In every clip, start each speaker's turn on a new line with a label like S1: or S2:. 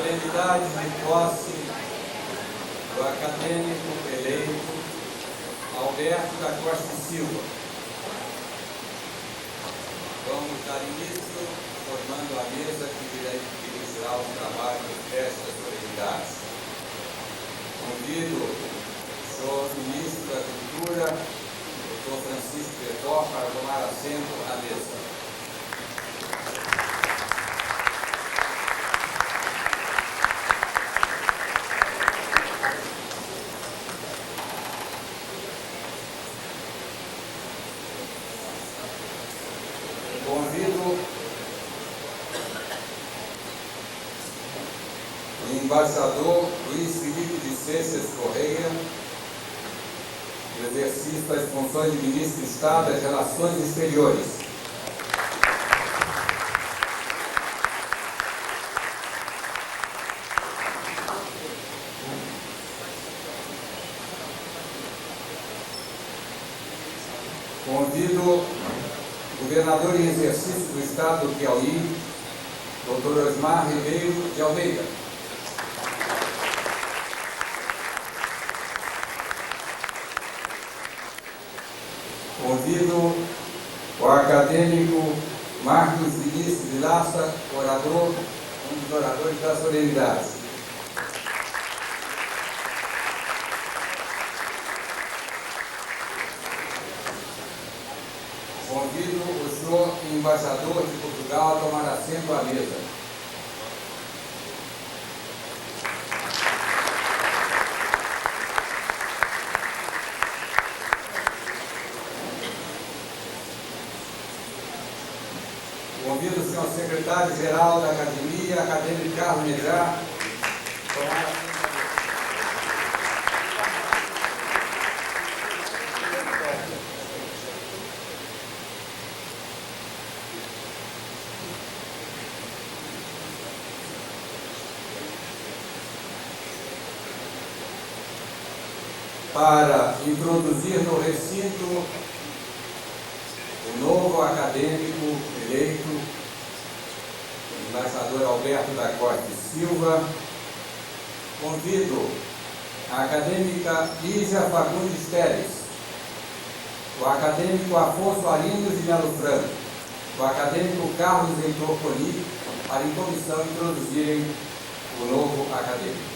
S1: solenidade de posse do acadêmico eleito Alberto da Costa Silva. Vamos dar início formando a mesa que dirigirá o trabalho desta solenidade. Convido o senhor ministro da Cultura, Dr. Francisco Bertol, para tomar assento à mesa. Convido o embaixador Luiz Felipe de Seixas Correia, do exercício das funções de Ministro de Estado das Relações Exteriores. Convido o governador em exercício do Estado do Piauí, Dr. Osmar Ribeiro de Almeida. Convido o acadêmico Marcos Vinícius de Lassa, orador, um dos oradores da solenidade. Convido o senhor embaixador de Portugal a tomar assento à mesa. Convido o senhor secretário-geral da Academia, acadêmico Carlos Nejar, tomar assento à mesa. Para introduzir no recinto o novo acadêmico eleito, o embaixador Alberto da Costa Silva, convido a acadêmica Lígia Fagundes Teles, o acadêmico Afonso Arinos de Melo Franco, o acadêmico Carlos Heitor Coni, para em comissão introduzirem o novo acadêmico.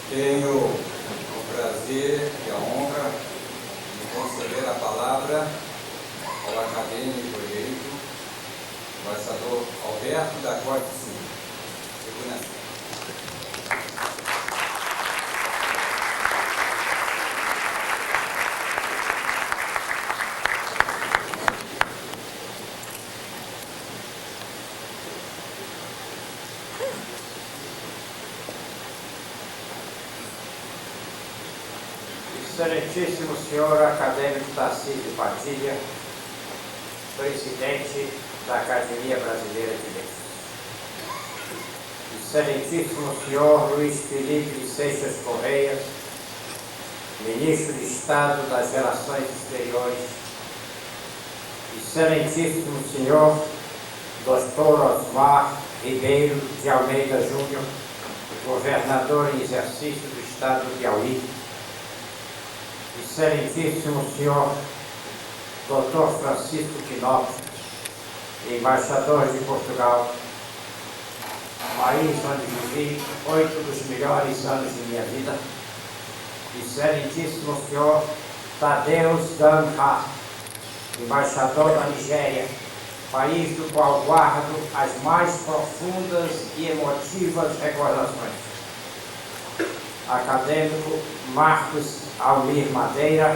S1: Tenho o prazer e a honra de conceder a palavra ao acadêmico eleito, embaixador Alberto da Costa Silva.
S2: Excelentíssimo senhor acadêmico Tarcísio Padilha, presidente da Academia Brasileira de Letras. Excelentíssimo senhor Luiz Felipe de Seixas Correia, ministro de Estado das Relações Exteriores. Excelentíssimo senhor Dr. Osmar Ribeiro de Almeida Júnior, governador em exercício do Estado do Piauí. Excelentíssimo senhor Dr. Francisco Quinópolis, embaixador de Portugal, país onde vivi 8 dos melhores anos de minha vida. Excelentíssimo senhor Tadeusz Danka, embaixador da Nigéria, país do qual guardo as mais profundas e emotivas recordações. Acadêmico Marcos Almir Madeira,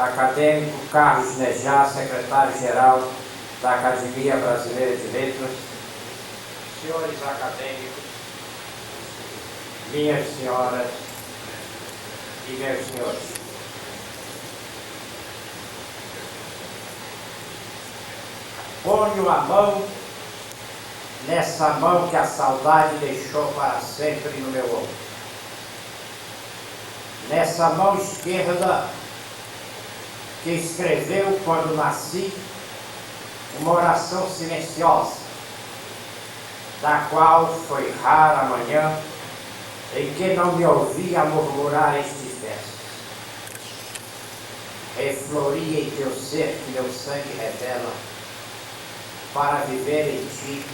S2: acadêmico Carlos Nejá, secretário-geral da Academia Brasileira de Letras, senhores acadêmicos, minhas senhoras e meus senhores. Ponho a mão nessa mão que a saudade deixou para sempre no meu ombro. Nessa mão esquerda que escreveu quando nasci uma oração silenciosa, da qual foi rara a manhã em que não me ouvia murmurar estes versos. Refloria em teu ser que meu sangue revela, para viver em ti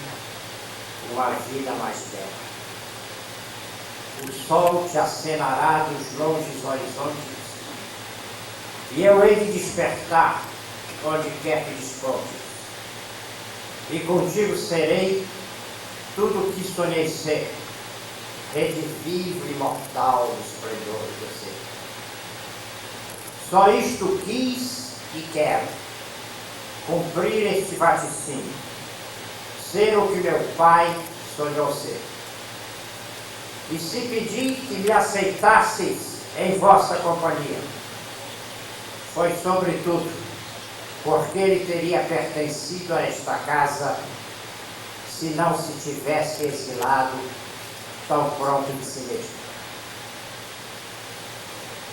S2: uma vida mais bela. O sol te acenará dos longes horizontes, e eu hei de despertar onde quer que despontes. E contigo serei tudo o que sonhei ser, rede viva e imortal do esplendor do ser. Só isto quis e quero, cumprir este vaticínio, ser o que meu pai sonhou ser. E se pedi que me aceitasseis em vossa companhia, foi sobretudo porque ele teria pertencido a esta casa se não se tivesse exilado tão pronto de si mesmo.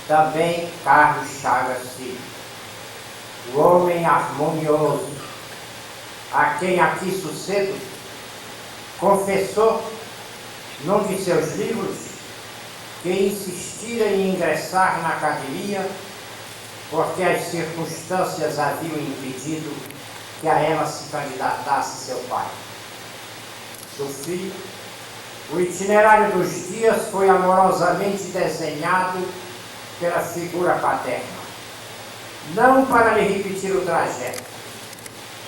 S2: Também Carlos Chagas Filho, o homem harmonioso, a quem aqui sucedo, confessou num de seus livros que insistira em ingressar na academia porque as circunstâncias haviam impedido que a ela se candidatasse seu pai. Do filho, o itinerário dos dias foi amorosamente desenhado pela figura paterna, não para lhe repetir o trajeto,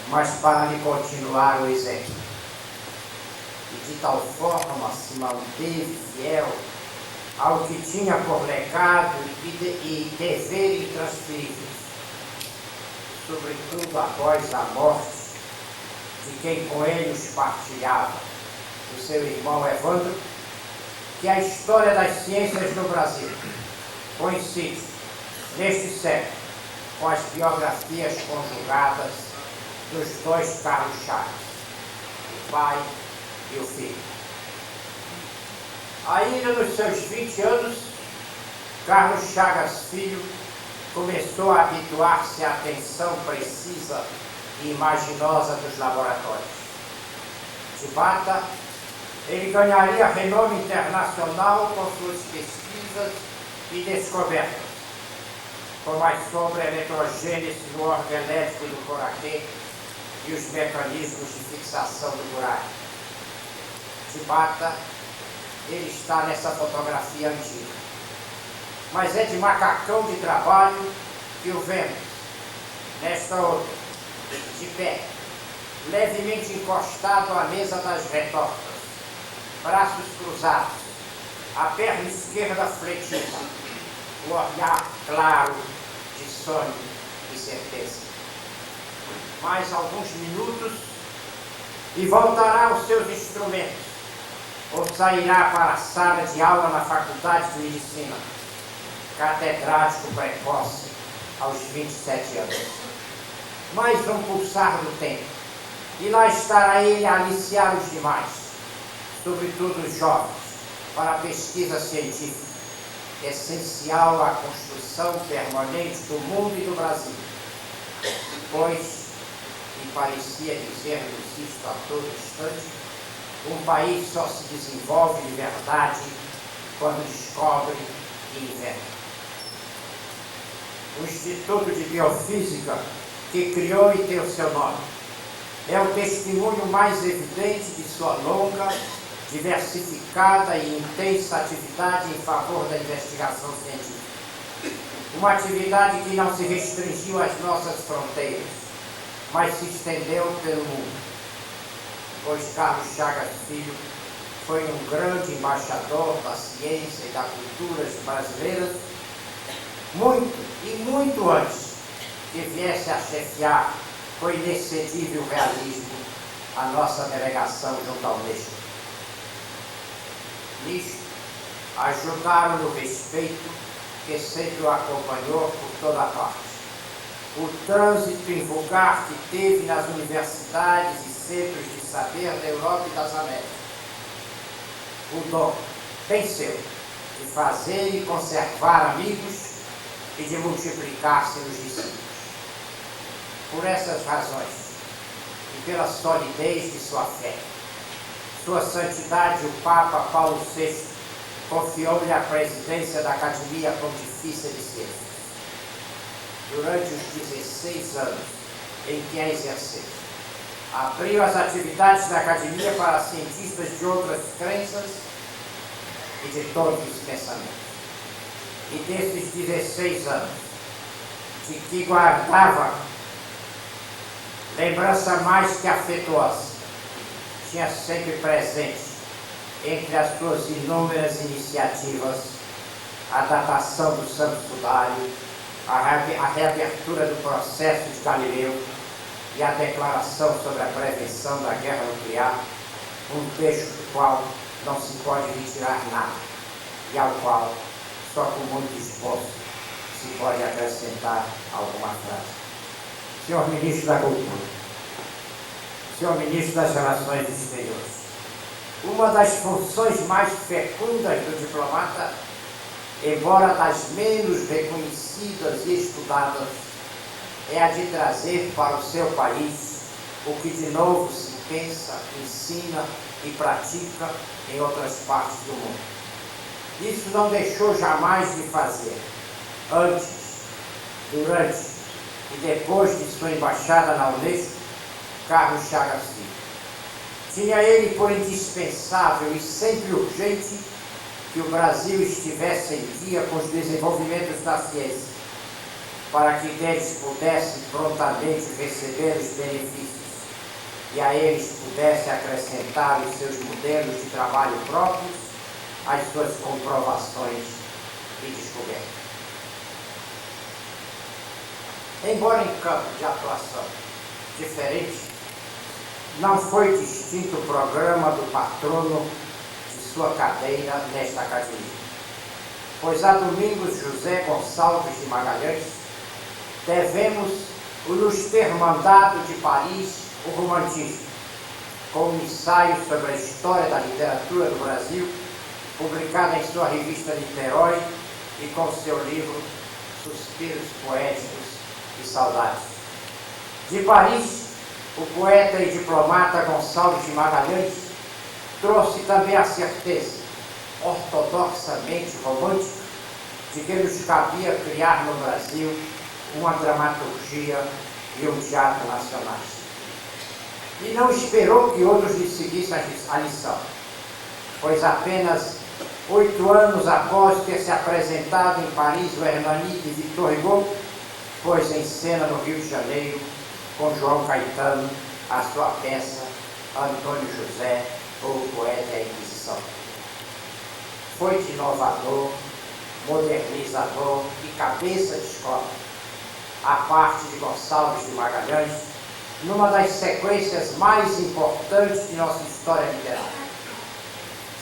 S2: mas para lhe continuar o exemplo. E de tal forma se manteve fiel ao que tinha por legado e dever intransferíveis, sobretudo após a morte de quem com ele os partilhava, o seu irmão Evandro, que a história das ciências no Brasil coincide, neste século, com as biografias conjugadas dos dois Carlos Chagas, o pai e o filho. Ainda nos seus 20 anos, Carlos Chagas Filho começou a habituar-se à atenção precisa e imaginosa dos laboratórios. De Bata, ele ganharia renome internacional com suas pesquisas e descobertas, como as sobre a eletrogênese no órgão elétrico do coraquê e os mecanismos de fixação do buraco. De Bata, ele está nessa fotografia antiga, mas é de macacão de trabalho que o vemos nesta outra, de pé, levemente encostado à mesa das retortas, braços cruzados, a perna esquerda fletida, o olhar claro de sonho e certeza. Mais alguns minutos e voltará aos seus instrumentos, ou sairá para a sala de aula na Faculdade de Medicina, catedrático precoce aos 27 anos. Mais um pulsar do tempo, e lá estará ele a aliciar os demais, sobretudo os jovens, para a pesquisa científica, essencial à construção permanente do mundo e do Brasil, pois, e parecia dizer-nos isto a todo instante, um país só se desenvolve de verdade quando descobre e inventa. O Instituto de Biofísica, que criou e tem o seu nome, é o testemunho mais evidente de sua longa, diversificada e intensa atividade em favor da investigação científica. Uma atividade que não se restringiu às nossas fronteiras, mas se estendeu pelo mundo. Pois Carlos Chagas Filho foi um grande embaixador da ciência e da cultura brasileiras, muito e muito antes que viesse a chefiar com inexcedível realismo a nossa delegação junto ao Unesco. Nisto, ajudaram no respeito que sempre o acompanhou por toda a parte. O trânsito invulgar que teve nas universidades e centros de saber da Europa e das Américas. O dom, bem seu, de fazer e conservar amigos e de multiplicar-se nos discípulos. Por essas razões, e pela solidez de sua fé, Sua Santidade o Papa Paulo VI confiou-lhe a presidência da Academia Pontifícia de Ciências. Durante os 16 anos em que a exerceu, abriu as atividades da Academia para cientistas de outras crenças e de todos os pensamentos. E desses 16 anos, de que guardava lembrança mais que afetuosa, tinha sempre presente, entre as suas inúmeras iniciativas, a datação do Santo Sudário, a reabertura do processo de Galileu e a declaração sobre a prevenção da guerra nuclear, um texto do qual não se pode retirar nada e ao qual, só com muito esforço, se pode acrescentar alguma frase. Senhor Ministro da Cultura, Senhor Ministro das Relações Exteriores, uma das funções mais fecundas do diplomata, embora das menos reconhecidas e estudadas, é a de trazer para o seu país o que de novo se pensa, ensina e pratica em outras partes do mundo. Isso não deixou jamais de fazer, antes, durante e depois de sua embaixada na Unesco, Carlos Chagas Filho. Tinha ele por indispensável e sempre urgente que o Brasil estivesse em dia com os desenvolvimentos da ciência, para que deles pudesse prontamente receber os benefícios e a eles pudesse acrescentar os seus modelos de trabalho próprios às suas comprovações e descobertas. Embora em campo de atuação diferente, não foi distinto o programa do patrono de sua cadeira nesta academia, pois a Domingos José Gonçalves de Magalhães devemos o nos ter mandado de Paris o romantismo, com um ensaio sobre a história da literatura do Brasil, publicado em sua revista Niterói e com seu livro Suspiros Poéticos e Saudades. De Paris, o poeta e diplomata Gonçalves de Magalhães trouxe também a certeza, ortodoxamente romântica, de que nos cabia criar no Brasil uma dramaturgia e um teatro nacionais. E não esperou que outros lhe seguissem a lição, pois apenas 8 anos após ter se apresentado em Paris o Hernani de Victor Hugo, pôs em cena no Rio de Janeiro, com João Caetano, a sua peça Antônio José, ou Poeta e a Inquisição. Foi de inovador, modernizador e cabeça de escola, a parte de Gonçalves de Magalhães, numa das sequências mais importantes de nossa história literária.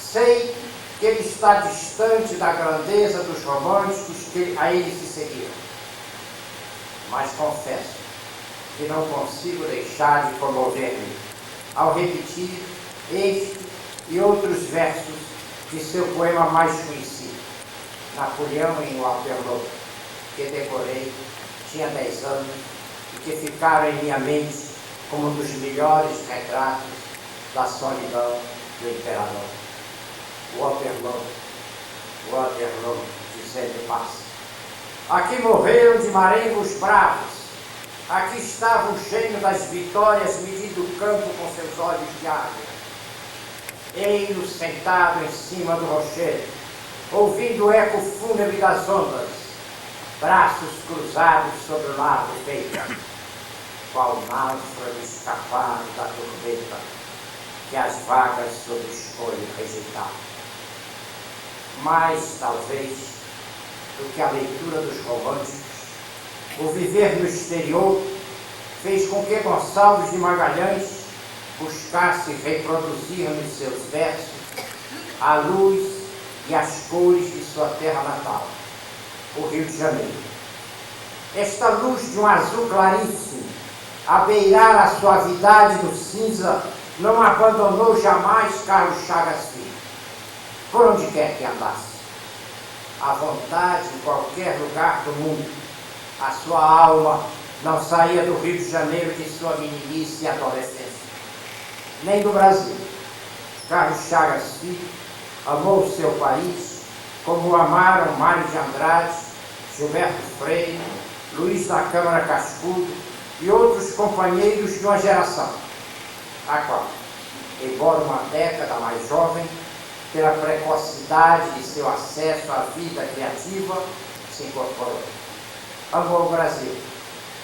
S2: Sei que ele está distante da grandeza dos românticos que a ele se seguiram, mas confesso que não consigo deixar de comover-me ao repetir este e outros versos de seu poema mais conhecido, Napoleão em Waterloo, que decorei, tinha 10 anos, e que ficaram em minha mente como um dos melhores retratos da solidão do imperador. Waterloo, Waterloo, dizendo paz. Aqui morreram de marengos bravos, aqui estava o gênio das vitórias medindo o campo com seus olhos de águia. Ei-lo sentado em cima do rochedo, ouvindo o eco fúnebre das ondas, braços cruzados sobre o largo peito, qual náufrago escapado da tormenta que as vagas sob o escolho rejeitaram. Mais, talvez, do que a leitura dos românticos, o viver no exterior fez com que Gonçalves de Magalhães buscasse reproduzir nos seus versos a luz e as cores de sua terra natal, o Rio de Janeiro. Esta luz de um azul claríssimo, a beirar a suavidade do cinza, não abandonou jamais Carlos Chagas Filho, por onde quer que andasse. À vontade, em qualquer lugar do mundo, a sua alma não saía do Rio de Janeiro de sua meninice e adolescência, nem do Brasil. Carlos Chagas Filho amou o seu país como amaram Mário de Andrade, Gilberto Freire, Luiz da Câmara Cascudo e outros companheiros de uma geração, a qual, embora uma década mais jovem, pela precocidade de seu acesso à vida criativa, se incorporou. Amou o Brasil,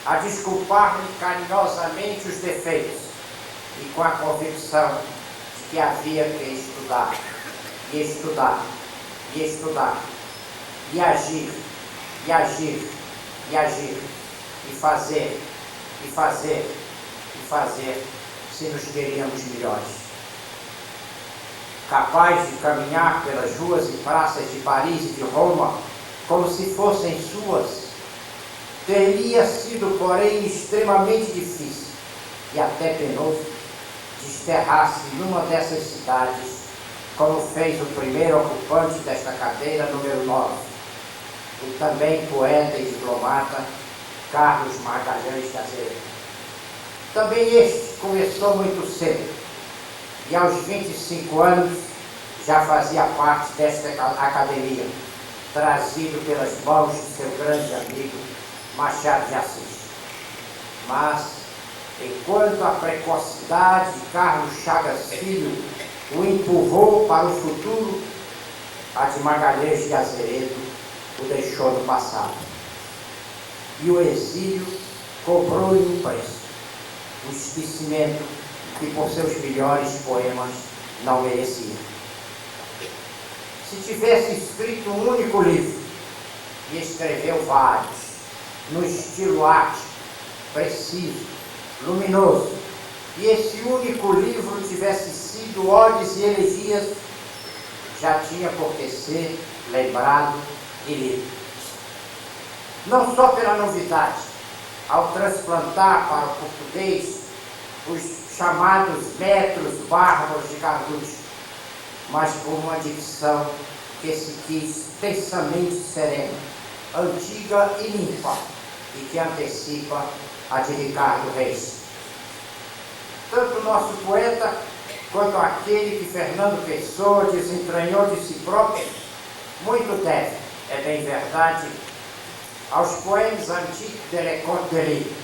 S2: a desculpar-lhe carinhosamente os defeitos e com a convicção de que havia que estudar, e estudar, e estudar, e agir, e agir, e agir, e fazer, e fazer, e fazer, se nos queríamos melhores. Capaz de caminhar pelas ruas e praças de Paris e de Roma como se fossem suas, teria sido, porém, extremamente difícil e até penoso desterrar-se numa dessas cidades, como fez o primeiro ocupante desta cadeira, número 9, o também poeta e diplomata Carlos Magalhães de Azevedo. Também este começou muito cedo, e aos 25 anos já fazia parte desta academia, trazido pelas mãos de seu grande amigo Machado de Assis. Mas, enquanto a precocidade de Carlos Chagas Filho o empurrou para o futuro, a de Magalhães de Azevedo o deixou no passado. E o exílio cobrou-lhe um preço, o esquecimento que por seus melhores poemas não merecia. Se tivesse escrito um único livro, e escreveu vários, no estilo ático, preciso, luminoso, e esse único livro tivesse sido Odes e Elegias, já tinha por que ser lembrado e lido. Não só pela novidade, ao transplantar para o português os chamados metros bárbaros de Carducci, mas por uma dicção que se quis tensamente serena, antiga e limpa, e que antecipa a de Ricardo Reis. Tanto o nosso poeta, quanto aquele que Fernando Pessoa desentranhou de si próprio, muito deve, é bem verdade, aos poemas antigos de Leconte de Lisle,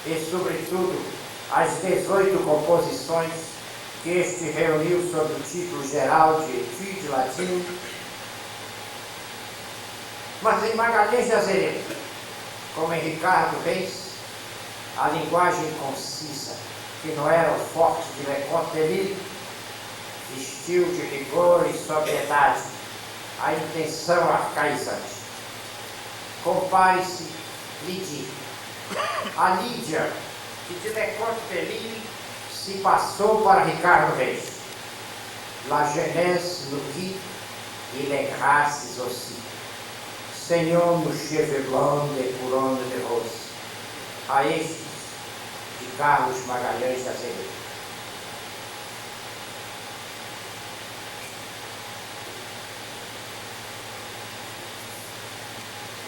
S2: e sobretudo as 18 composições que este reuniu sob o título geral de Etude Latino. Mas em Magalhães de Azevedo, como em Ricardo Reis, a linguagem concisa, que não era o forte de Leconte de Lisle, vestiu de rigor e sobriedade a intenção arcaizante. Compare-se Lydie, a Lídia, que de Leconte de Lisle se passou para Ricardo Reis. La jeunesse nous quitte et les grâces aussi. Senhor nos cheveux blancs et couronne de rose. A estes, de Carlos Magalhães de Azevedo.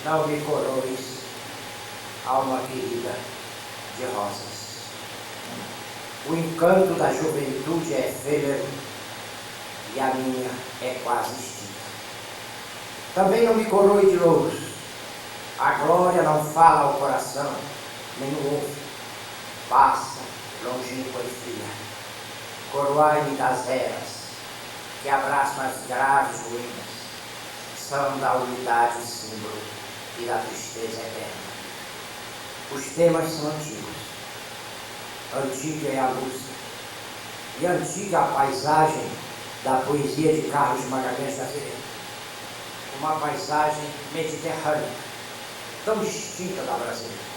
S2: Não me coroes, alma querida, de rosas. O encanto da juventude é efêmero e a minha é quase extinta. Também não me coroe de louros. A glória não fala ao coração, nem o ouve. Passa, longínqua e fria. Coroai-me das eras, que abraçam as graves ruínas, são da unidade símbolo e da tristeza eterna. Os temas são antigos. Antiga é a música, e antiga a paisagem da poesia de Carlos Magalhães de Azevedo. Uma paisagem mediterrânea, tão distinta da brasileira.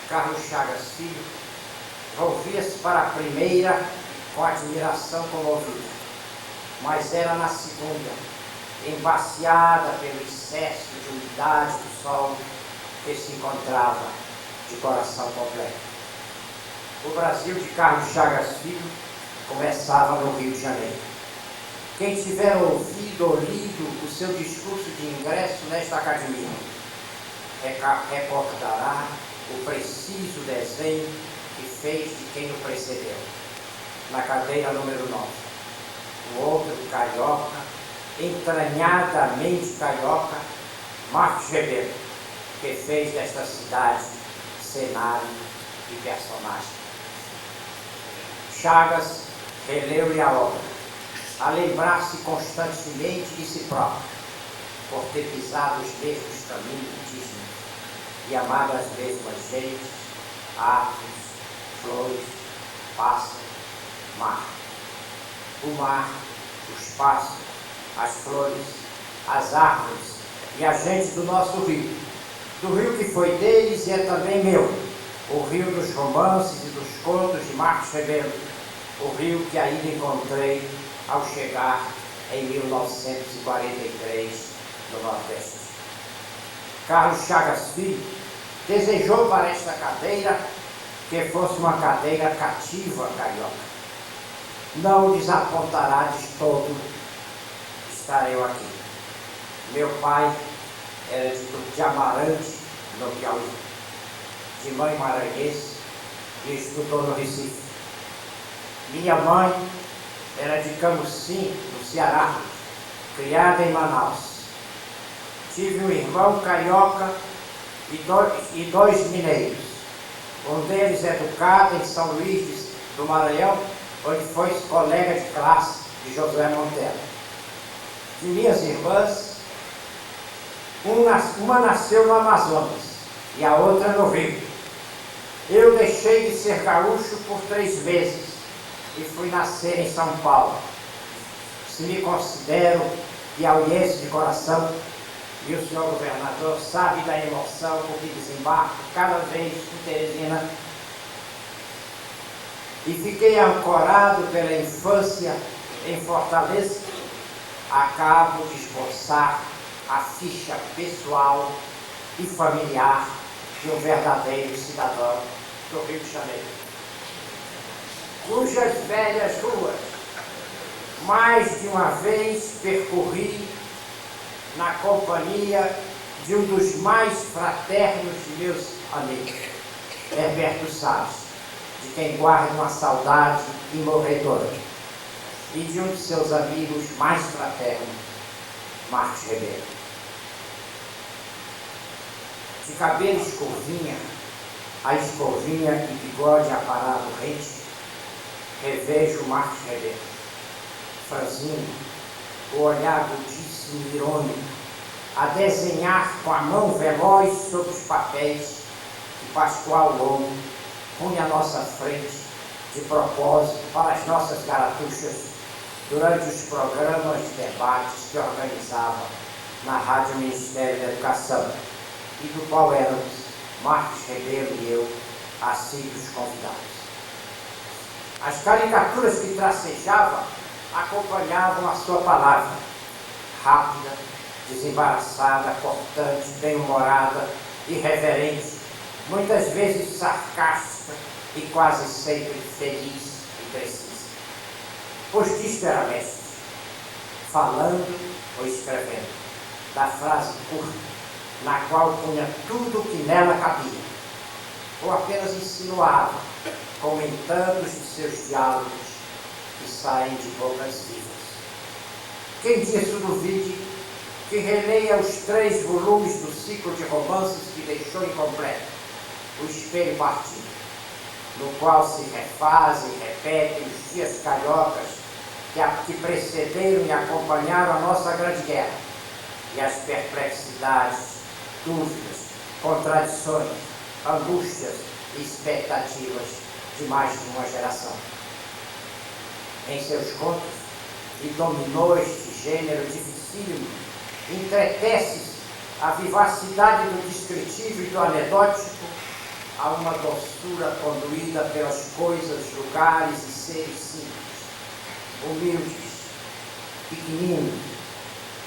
S2: Carlos Chagas Filho volvia-se para a primeira com admiração comovida, mas era na segunda, embaciada pelo excesso de umidade do sol, que se encontrava de coração completo. O Brasil de Carlos Chagas Filho começava no Rio de Janeiro. Quem tiver ouvido ou lido o seu discurso de ingresso nesta academia recordará o preciso desenho que fez de quem o precedeu, na cadeira número 9. O outro carioca, entranhadamente carioca, Marcos Ribeiro, que fez desta cidade cenário e personagem. Chagas releu-lhe a obra, a lembrar-se constantemente de si próprio, por ter pisado os mesmos caminhos indígenas e amado as mesmas gentes, árvores, flores, pássaros, mar. O mar, os pássaros, as flores, as árvores e a gente do nosso rio. Do rio que foi deles e é também meu. O rio dos romances e dos contos de Marcos Ribeiro. O rio que ainda encontrei ao chegar em 1943 no Nordeste. Carlos Chagas Filho desejou para esta cadeira que fosse uma cadeira cativa carioca. Não o desapontará de todo estar eu aqui. Meu pai era de Amarante, no Piauí, de mãe maranhense, e estudou no Recife. Minha mãe era de Camusim, no Ceará, criada em Manaus. Tive um irmão carioca e dois mineiros. Um deles educado em São Luís do Maranhão, onde foi colega de classe de Josué Monteiro. De minhas irmãs, uma nasceu no Amazonas e a outra no Rio. Eu deixei de ser gaúcho por 3 meses e fui nascer em São Paulo. Se me considero piauiense de coração, e o senhor governador sabe da emoção com que desembarco cada vez em Teresina, e fiquei ancorado pela infância em Fortaleza, acabo de esboçar a ficha pessoal e familiar de um verdadeiro cidadão do Rio de Janeiro, cujas velhas ruas mais de uma vez percorri na companhia de um dos mais fraternos de meus amigos, Herberto Salles, de quem guardo uma saudade imorredora, e de um de seus amigos mais fraternos, Marcos Ribeiro. De cabelo a escovinha e bigode aparado rente, revejo Marcos Ribeiro, franzino, o olhar agudíssimo e irônico, a desenhar com a mão veloz sobre os papéis que Pascoal Longo punha à nossa frente de propósito para as nossas garatuchas durante os programas de debates que organizava na Rádio Ministério da Educação, e do qual éramos Marcos Ribeiro e eu assíduos convidados. As caricaturas que tracejava acompanhavam a sua palavra, rápida, desembaraçada, cortante, bem-humorada, irreverente, muitas vezes sarcástica e quase sempre feliz e precisa. Pois disto era mestre, falando ou escrevendo, da frase curta, na qual punha tudo o que nela cabia, ou apenas insinuava, comentando os de seus diálogos que saem de bocas vivas. Quem disso duvide, que releia os 3 volumes do ciclo de romances que deixou incompleto, O Espelho Partido, no qual se refazem e repetem os dias cariocas que precederam e acompanharam a nossa grande guerra, e as perplexidades, dúvidas, contradições, angústias e expectativas de mais de uma geração. Em seus contos, e dominou este gênero dificílimo, entretece-se a vivacidade do descritivo e do anedótico, a uma doçura conduída pelas coisas, lugares e seres simples, humildes, pequeninos,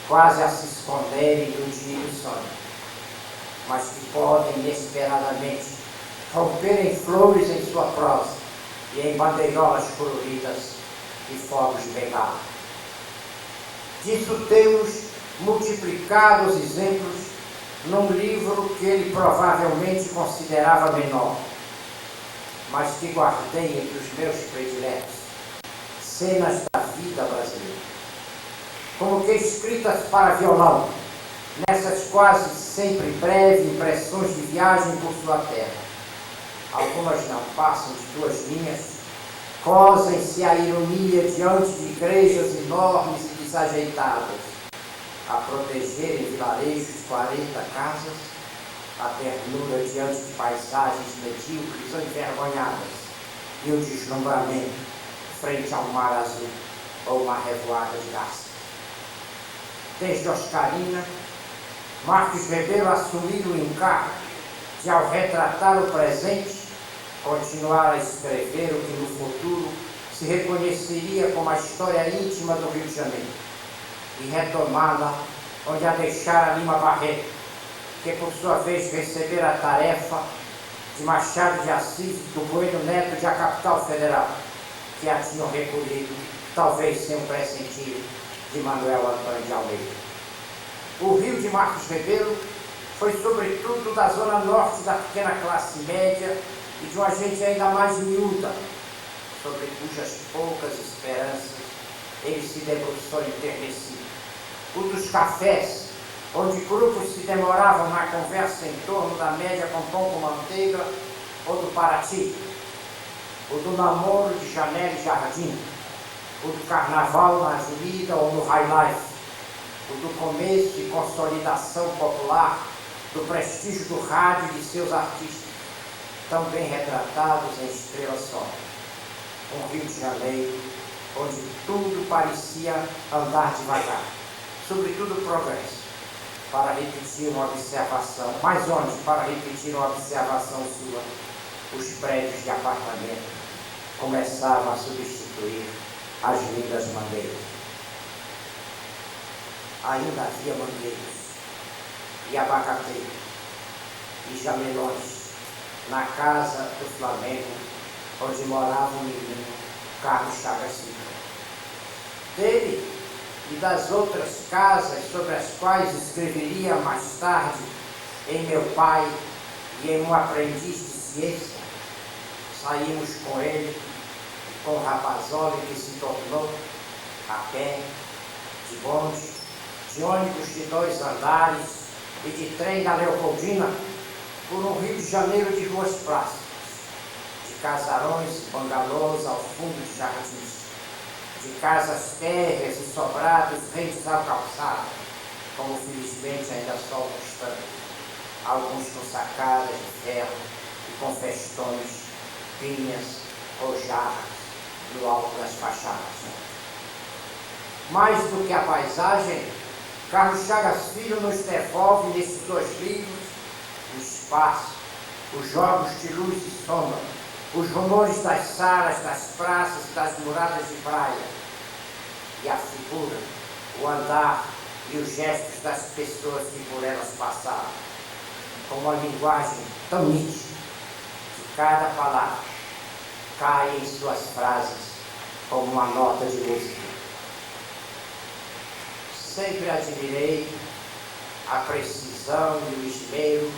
S2: quase a se esconderem do dia e do sonho, mas que podem inesperadamente romper em flores em sua prosa e em bandeirolas coloridas e fogos de bengala. Disso temos multiplicados exemplos num livro que ele provavelmente considerava menor, mas que guardei entre os meus prediletos, Cenas da Vida Brasileira, como que escritas para violão, nessas quase sempre breves impressões de viagem por sua terra. Algumas não passam de 2 linhas, cosem-se a ironia diante de igrejas enormes e desajeitadas, a protegerem vilarejos de 40 casas, a ternura diante de paisagens medíocres ou envergonhadas, e o deslumbramento frente ao mar azul ou uma revoada de garça. Desde Oscarina, Marques Weber assumiu o encargo de, ao retratar o presente, continuar a escrever o que no futuro se reconheceria como a história íntima do Rio de Janeiro, e retomá-la onde a deixara Lima Barreto, que por sua vez recebera a tarefa de Machado de Assis e do Bueno Neto de A Capital Federal, que a tinham recolhido, talvez sem o pressentir de Manuel Antônio de Almeida. O Rio de Marques Rebelo foi sobretudo da zona norte da pequena classe média e de uma gente ainda mais miúda, sobre cujas poucas esperanças ele se debruçou enternecido. O dos cafés, onde grupos se demoravam na conversa em torno da média com pão com manteiga ou do Paraty. O do namoro de janela e jardim. O do carnaval na avenida ou no high life. O do começo e consolidação popular, do prestígio do rádio e de seus artistas, tão bem retratados em Estrela Sol. Um Rio de Janeiro onde tudo parecia andar devagar, sobretudo o progresso, para repetir uma observação, mas onde, para repetir uma observação sua, os prédios de apartamento começavam a substituir as lindas mangueiras. Ainda havia mangueiros e abacateiros e jamelões na casa do Flamengo, onde morava o menino Carlos Chagas Filho. Dele e das outras casas sobre as quais escreveria mais tarde em Meu Pai e em Um Aprendiz de Ciência, saímos com ele, com o rapazole que se tornou, a pé, de bonde, de ônibus de 2 andares e de trem da Leopoldina, por um Rio de Janeiro de ruas plásticas, de casarões e bangalôs ao fundo de jardins, de casas térreas e sobrados rentes ao calçado, como felizmente ainda só obstante, alguns com sacadas de ferro e com festões, pinhas ou jarras no alto das fachadas. Mais do que a paisagem, Carlos Chagas Filho nos devolve nesses 2 livros o espaço, os jogos de luz e sombra, os rumores das salas, das praças e das muradas de praia, e a figura, o andar e os gestos das pessoas que por elas passaram, com uma linguagem tão nítida que cada palavra cai em suas frases como uma nota de música. Sempre admirei a precisão e o esmero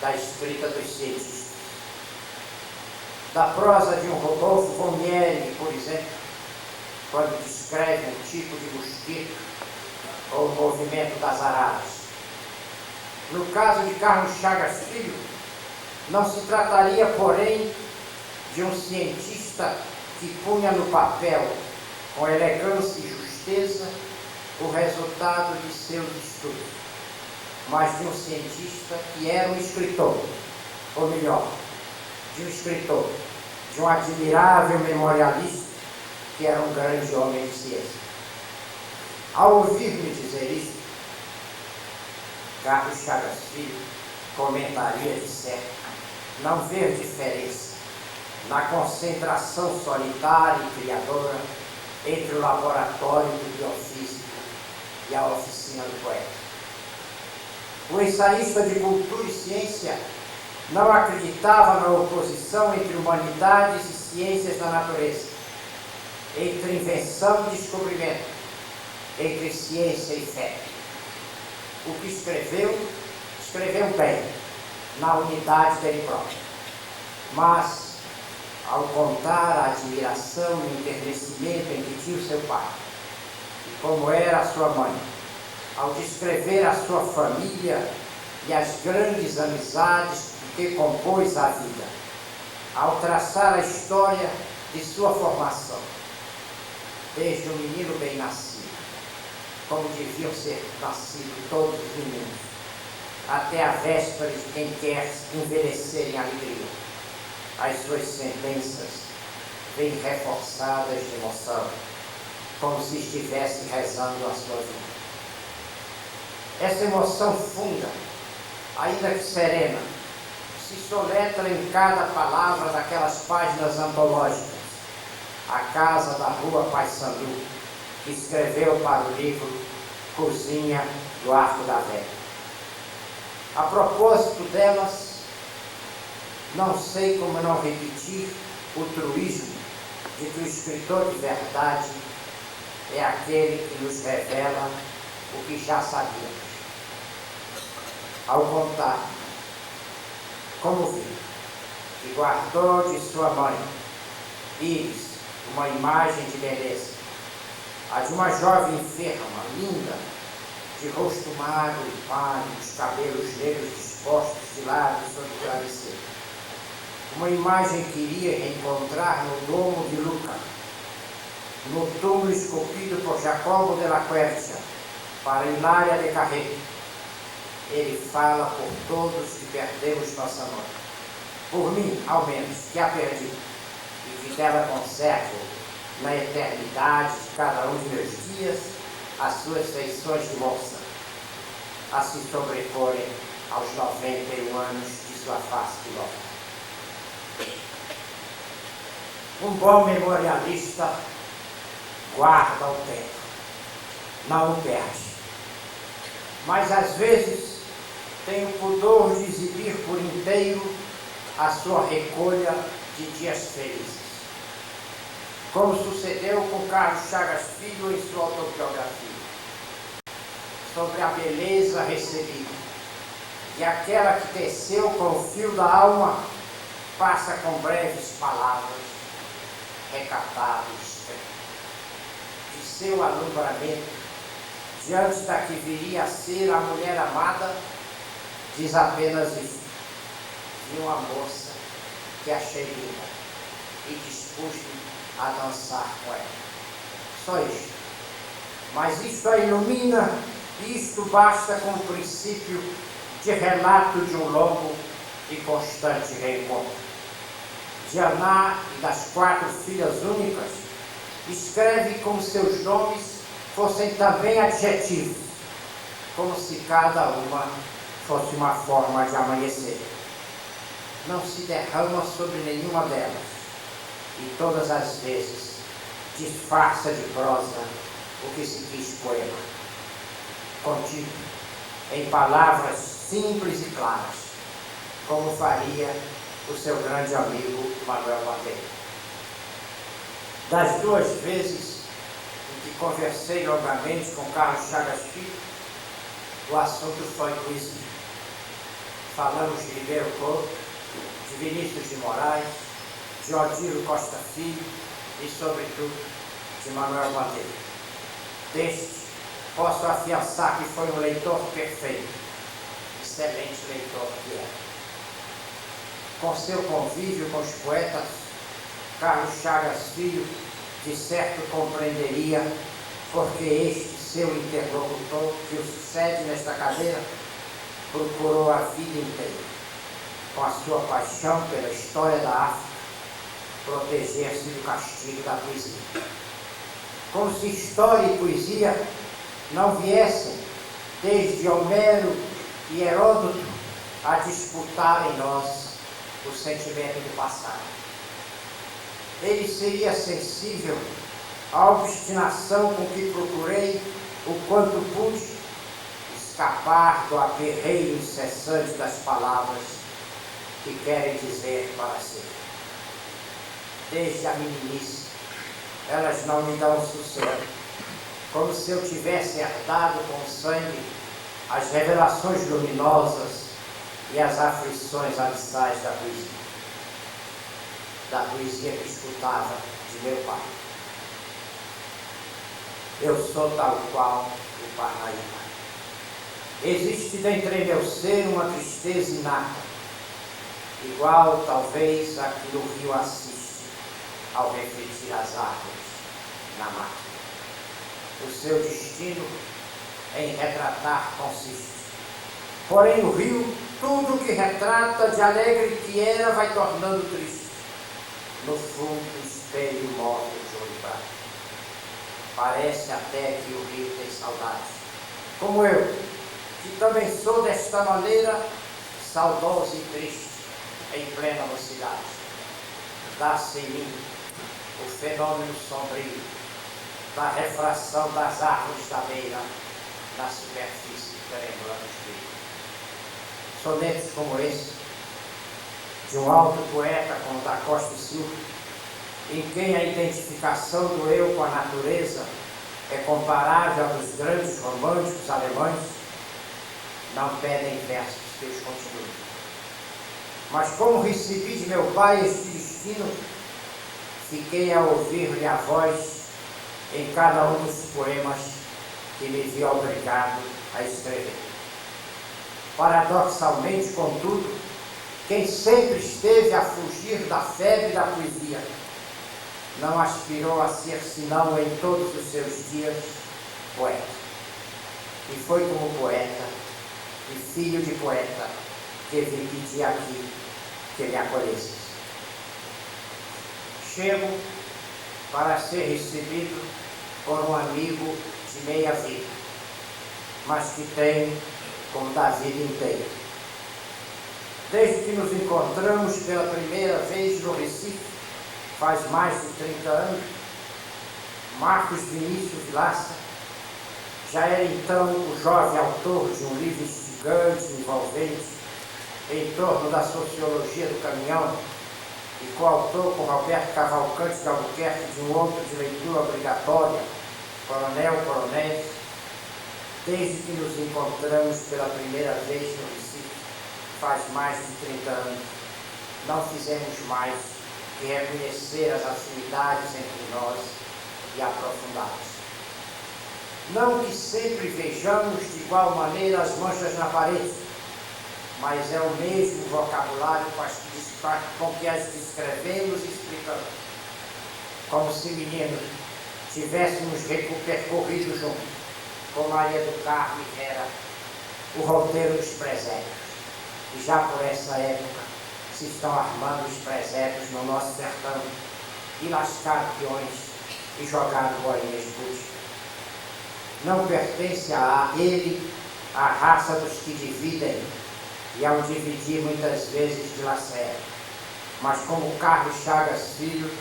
S2: da escrita dos cientistas. Da prosa de um Rodolfo von Mehring, por exemplo, quando descreve um tipo de mosquito ou o movimento das araras. No caso de Carlos Chagas Filho, não se trataria, porém, de um cientista que punha no papel, com elegância e justeza, o resultado de seus estudos, mas de um cientista que era um escritor, ou melhor, de um escritor, de um admirável memorialista, que era um grande homem de ciência. Ao ouvir-me dizer isto, Carlos Chagas Filho comentaria de certo não ver diferença na concentração solitária e criadora entre o laboratório do biofísico e a oficina do poeta. O ensaísta de cultura e ciência não acreditava na oposição entre humanidades e ciências da natureza, entre invenção e descobrimento, entre ciência e fé. O que escreveu bem, na unidade dele próprio. Mas, ao contar a admiração e o enternecimento em que tinha o seu pai, e como era a sua mãe, ao descrever a sua família e as grandes amizades que compôs a vida, ao traçar a história de sua formação, desde o menino bem nascido, como deviam ser nascidos todos os meninos, até a véspera de quem quer envelhecer em alegria. As suas sentenças vêm reforçadas de emoção, como se estivesse rezando a sua vida. Essa emoção funda, ainda que serena, se soletra em cada palavra daquelas páginas antológicas. A casa da rua Paissandu, que escreveu para o livro Cozinha do Arco da Velha. A propósito delas, não sei como não repetir o truísmo de que o escritor de verdade é aquele que nos revela o que já sabíamos. Ao contar, como vi, que guardou de sua mãe, Iris, uma imagem de beleza, a de uma jovem enferma, linda, de rosto magro e pálido, os cabelos negros dispostos de lado sobre o travesseiro. Uma imagem que iria reencontrar no domo de Luca, no túmulo esculpido por Jacobo de la Quercia, para Hilária de Carreiro. Ele fala por todos que perdemos nossa mãe. Por mim, ao menos, que a perdi, e que dela conservo na eternidade de cada um de meus dias as suas feições de moça, a se sobreporem aos 91 anos de sua face de lobo. Um bom memorialista guarda o tempo, não o perde. Mas às vezes tem o pudor de exibir por inteiro a sua recolha de dias felizes, como sucedeu com Carlos Chagas Filho em sua autobiografia, sobre a beleza recebida, e aquela que teceu com o fio da alma, passa com breves palavras, recatado e discreto. De seu alumbramento, diante da que viria a ser a mulher amada, diz apenas isso: vi uma moça que achei linda e dispus-me a dançar com ela. Só isto. Mas isto a ilumina, e isto basta como princípio de relato de um longo e constante reencontro. De Aná e das 4 filhas únicas, escreve como seus nomes fossem também adjetivos, como se cada uma fosse uma forma de amanhecer. Não se derrama sobre nenhuma delas, e todas as vezes disfarça de prosa o que se quis poema. Contigo, em palavras simples e claras, como faria o seu grande amigo Manuel Bandeira. Das 2 vezes em que conversei longamente com Carlos Chagas Filho, o assunto foi poesia. Falamos de Ribeiro Couto, de Vinícius de Moraes, de Odilo Costa Filho e, sobretudo, de Manuel Bandeira. Deste, posso afiançar que foi um leitor perfeito, excelente leitor que era. Com seu convívio com os poetas, Carlos Chagas Filho, de certo compreenderia porque este seu interlocutor, que o sucede nesta cadeira, procurou a vida inteira, com a sua paixão pela história da África, proteger-se do castigo da poesia. Como se história e poesia não viessem desde Homero e Heródoto a disputar em nós o sentimento do passado. Ele seria sensível à obstinação com que procurei, o quanto pude, escapar do aperreio incessante das palavras que querem dizer para ser. Desde a meninice, elas não me dão sossego, como se eu tivesse herdado com sangue as revelações luminosas e as aflições abissais da poesia que escutava de meu pai. Eu sou tal qual o Parnaíba. Existe dentro em meu ser uma tristeza inata, igual talvez a que o rio assiste ao refletir as árvores na mata. O seu destino em retratar consiste. Porém o rio, tudo que retrata de alegre que era, vai tornando triste. No fundo, espelho móvel de ouro branco. Parece até que o rio tem saudade, como eu, que também sou desta maneira, saudoso e triste, em plena mocidade. Dá-se em mim o fenômeno sombrio da refração das árvores da beira na superfície tremulante do rio. Sonetos como esse, de um alto poeta como da Costa e Silva, em quem a identificação do eu com a natureza é comparável à dos grandes românticos alemães, não pedem versos que os continuem. Mas como recebi de meu pai este destino, fiquei a ouvir-lhe a voz em cada um dos poemas que me vi obrigado a escrever. Paradoxalmente, contudo, quem sempre esteve a fugir da febre da poesia não aspirou a ser, senão em todos os seus dias, poeta. E foi como poeta e filho de poeta que vim pedir aqui que me acolhesse. Chego para ser recebido por um amigo de meia vida, mas que tenho como da vida inteira. Desde que nos encontramos pela primeira vez no Recife, faz mais de 30 anos, Marcos Vinícius Vilaça já era então o jovem autor de um livro instigante, envolvente, em torno da sociologia do caminhão, e coautor com Roberto Cavalcante de Albuquerque de um outro de leitura obrigatória, Coronel Coronéis. Desde que nos encontramos pela primeira vez no Recife, faz mais de 30 anos, não fizemos mais que reconhecer as afinidades entre nós e aprofundá-las. Não que sempre vejamos de igual maneira as manchas na parede, mas é o mesmo vocabulário com que as descrevemos e explicamos. Como se, meninos, tivéssemos percorrido juntos, com Maria do Carmo e Vera, o roteiro dos presépios. E já por essa época se estão armando os presépios no nosso sertão, e lascar peões e jogar bolinhas de gude. Não pertence a ele a raça dos que dividem, e ao dividir muitas vezes dilacera, mas como Carlos Chagas Filho,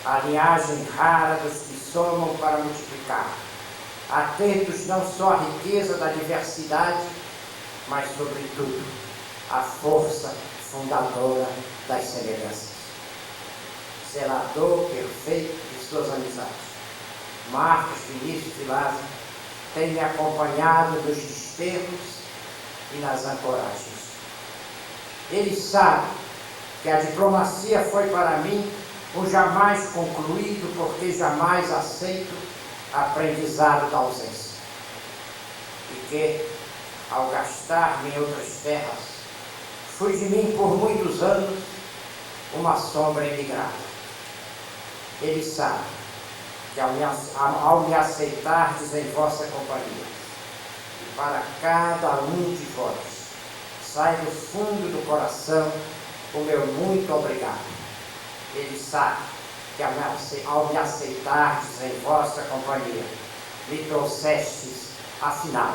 S2: a linhagem rara dos que somam para multiplicar, atentos não só à riqueza da diversidade, mas sobretudo à força fundadora das semelhanças. Zelador perfeito de suas amizades, Marcos Vinícius Vilaça tem me acompanhado nos desterros e nas ancoragens. Ele sabe que a diplomacia foi para mim o jamais concluído, porque jamais aceito aprendizado da ausência. E que, ao gastar-me em outras terras, fui de mim por muitos anos uma sombra emigrada. Ele sabe que ao me aceitardes em vossa companhia, e para cada um de vós, sai do fundo do coração o meu muito obrigado. Ele sabe que ao me aceitardes em vossa companhia, me trouxestes, afinal,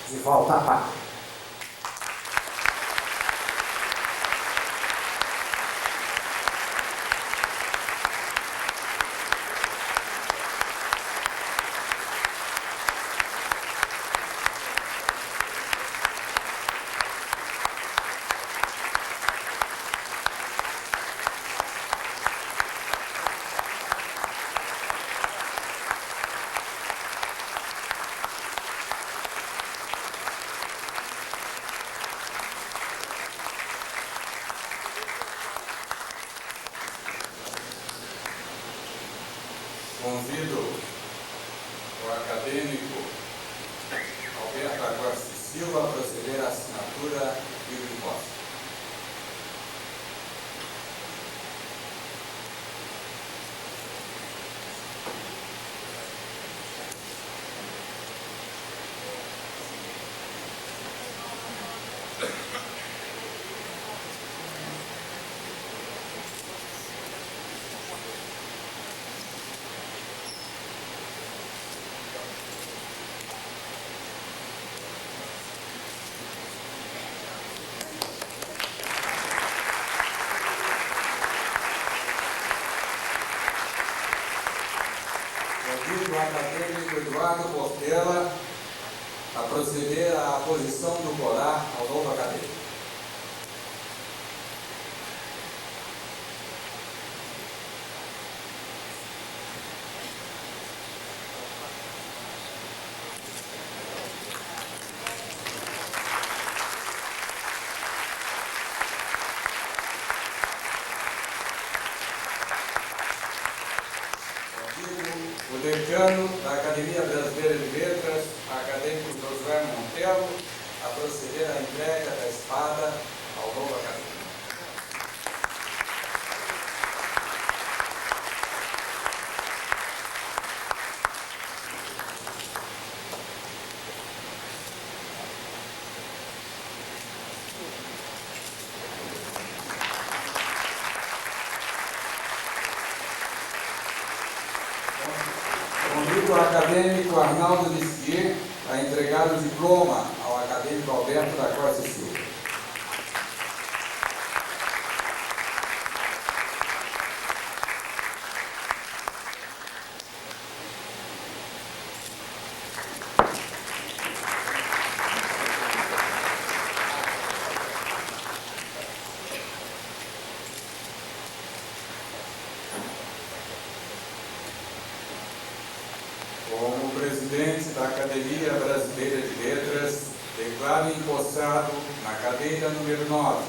S2: de volta à pátria.
S1: acadêmico Alberto Acosta Silva proceder à assinatura e o imposto. Convido o acadêmico Eduardo Portela a proceder à aposição do colar ao novo acadêmico. O decano da Academia Brasileira de Letras, acadêmico Josué Montelo, a proceder à entrega da espada ao novo acadêmico. Convido o acadêmico Arnaldo Lisquier a entregar o diploma ao acadêmico Alberto da Costa Silva. Como presidente da Academia Brasileira de Letras, declaro empossado na cadeira número 9,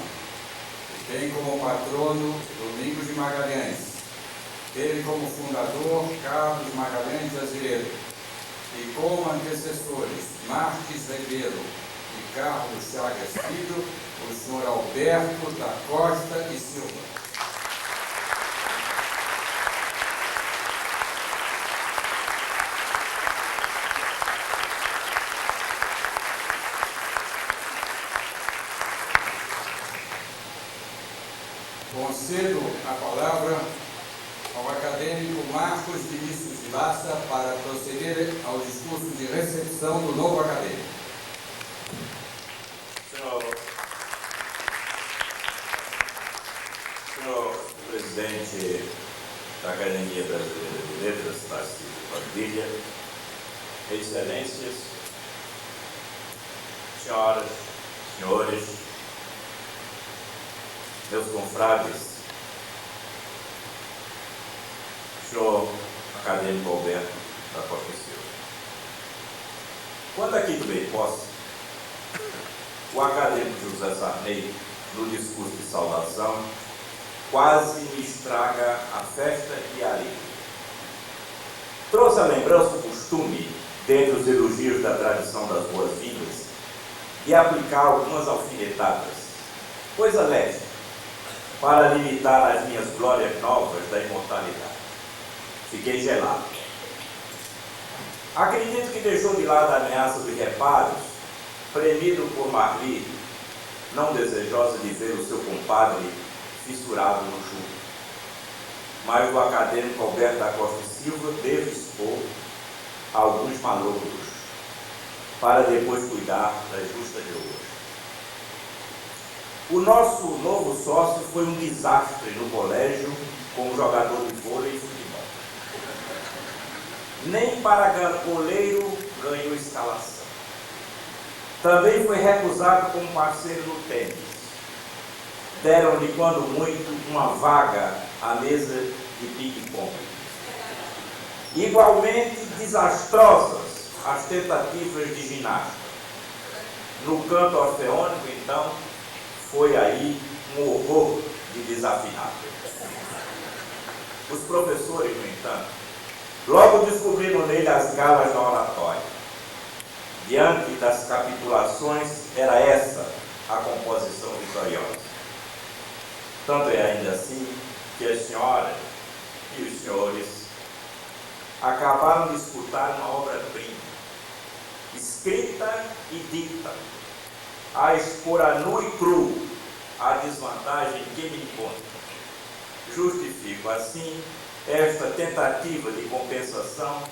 S1: que tem como patrono Domingos de Magalhães, teve como fundador Carlos Magalhães Azevedo, e como antecessores Marques Ribeiro e Carlos Chagas Filho, o senhor Alberto da Costa e Silva. Concedo a palavra ao acadêmico Marcos Vinícius de Lassa para proceder ao discurso de recepção do novo acadêmico.
S3: Senhor presidente da Academia Brasileira de Letras, Tarcísio Padilha, excelências, senhoras, senhores, meus confrades, senhor acadêmico Alberto da Costa Silva. Quando aqui tomei posse, o acadêmico José Sarney, no discurso de saudação, quase me estraga a festa e a alegria. Trouxe a lembrança do costume, dentre os elogios da tradição das boas-vindas, de aplicar algumas alfinetadas, coisa leve, para limitar as minhas glórias novas da imortalidade. Fiquei gelado. Acredito que deixou de lado a ameaça de reparos, premido por Marli, não desejosa de ver o seu compadre fissurado no chumbo. Mas o acadêmico Alberto da Costa Silva deve expor alguns malogros, para depois cuidar da justa de hoje. O nosso novo sócio foi um desastre no colégio como jogador de vôlei e futebol. Nem para goleiro ganhou escalação. Também foi recusado como parceiro no tênis. Deram-lhe, quando muito, uma vaga à mesa de ping-pong. Igualmente desastrosas as tentativas de ginástica. No canto orfeônico, então, foi aí um horror de desafinado. Os professores, no entanto, Logo descobriram nele as galas da oratória. Diante das capitulações, era essa a composição vitoriosa. Tanto é ainda assim que as senhoras e os senhores acabaram de escutar uma obra-prima, escrita e dita, a expor a nu e cru a desvantagem que me encontra. Justifico, assim, esta tentativa de compensação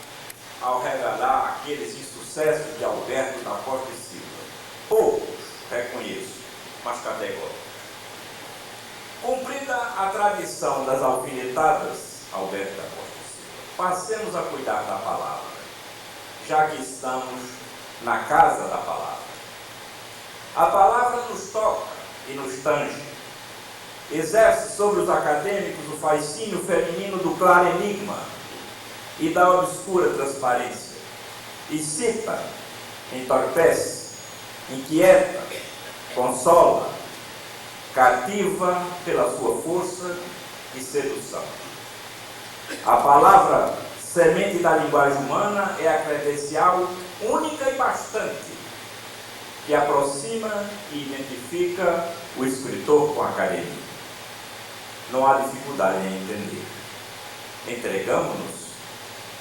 S3: ao revelar aqueles insucessos de Alberto da Costa e Silva. Poucos, reconheço, mas categóricos. Cumprida a tradição das alfinetadas, Alberto da Costa e Silva, passemos a cuidar da palavra, já que estamos na casa da palavra. A palavra nos toca e nos tange. Exerce sobre os acadêmicos o fascínio feminino do claro enigma e da obscura transparência. Excita, entorpece, inquieta, consola, cativa pela sua força e sedução. A palavra, semente da linguagem humana, é a credencial única e bastante que aproxima e identifica o escritor com a academia. Não há dificuldade em entender. Entregamos-nos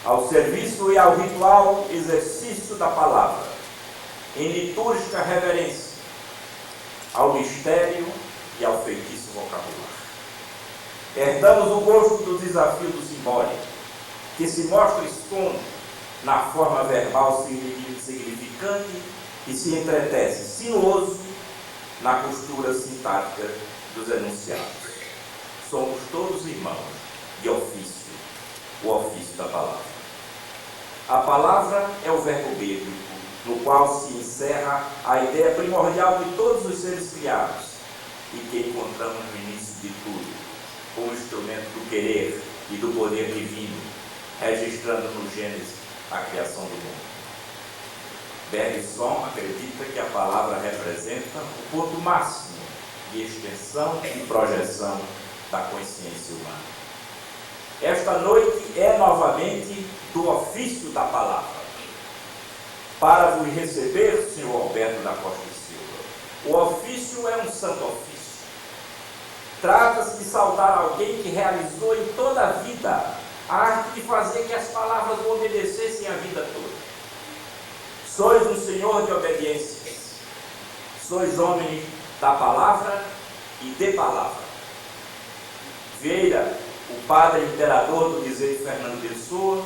S3: ao serviço e ao ritual exercício da palavra, em litúrgica reverência, ao mistério e ao feitiço vocabular. Herdamos o gosto do desafio do simbólico, que se mostra esconde na forma verbal significante e se entretece, sinuoso, na costura sintática dos enunciados. Somos todos irmãos de ofício, o ofício da palavra. A palavra é o verbo bíblico, no qual se encerra a ideia primordial de todos os seres criados e que encontramos no início de tudo, como instrumento do querer e do poder divino, registrando no Gênesis a criação do mundo. Bergson acredita que a palavra representa o ponto máximo de extensão e projeção da consciência humana. Esta noite é novamente do ofício da palavra. Para vos receber, senhor Alberto da Costa e Silva, o ofício é um santo ofício. Trata-se de saudar alguém que realizou em toda a vida a arte de fazer que as palavras o obedecessem a vida toda. Sois um senhor de obediências. Sois homem da palavra e de palavra. Vieira, o padre imperador do dizer de Fernando Pessoa,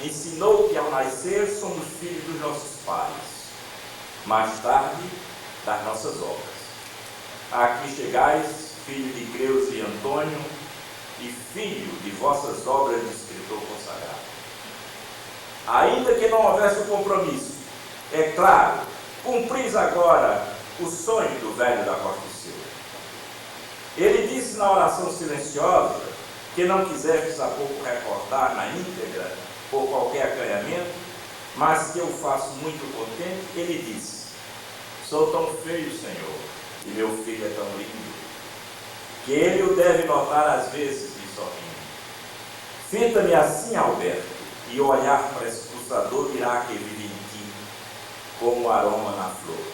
S3: ensinou que ao nascer somos filhos dos nossos pais, mais tarde das nossas obras. Aqui chegais, filho de Creus e Antônio, e filho de vossas obras de escritor consagrado. Ainda que não houvesse o compromisso, é claro, cumpris agora o sonho do velho da Costa e Silva. Ele disse na oração silenciosa, que não quisesse a pouco recortar na íntegra, por qualquer acanhamento, mas que eu faço muito contente, ele disse: sou tão feio, Senhor, e meu filho é tão lindo, que ele o deve notar às vezes e sorrindo. Fita-me assim, Alberto, e o olhar prescrutador dirá que vive em ti, como o aroma na flor.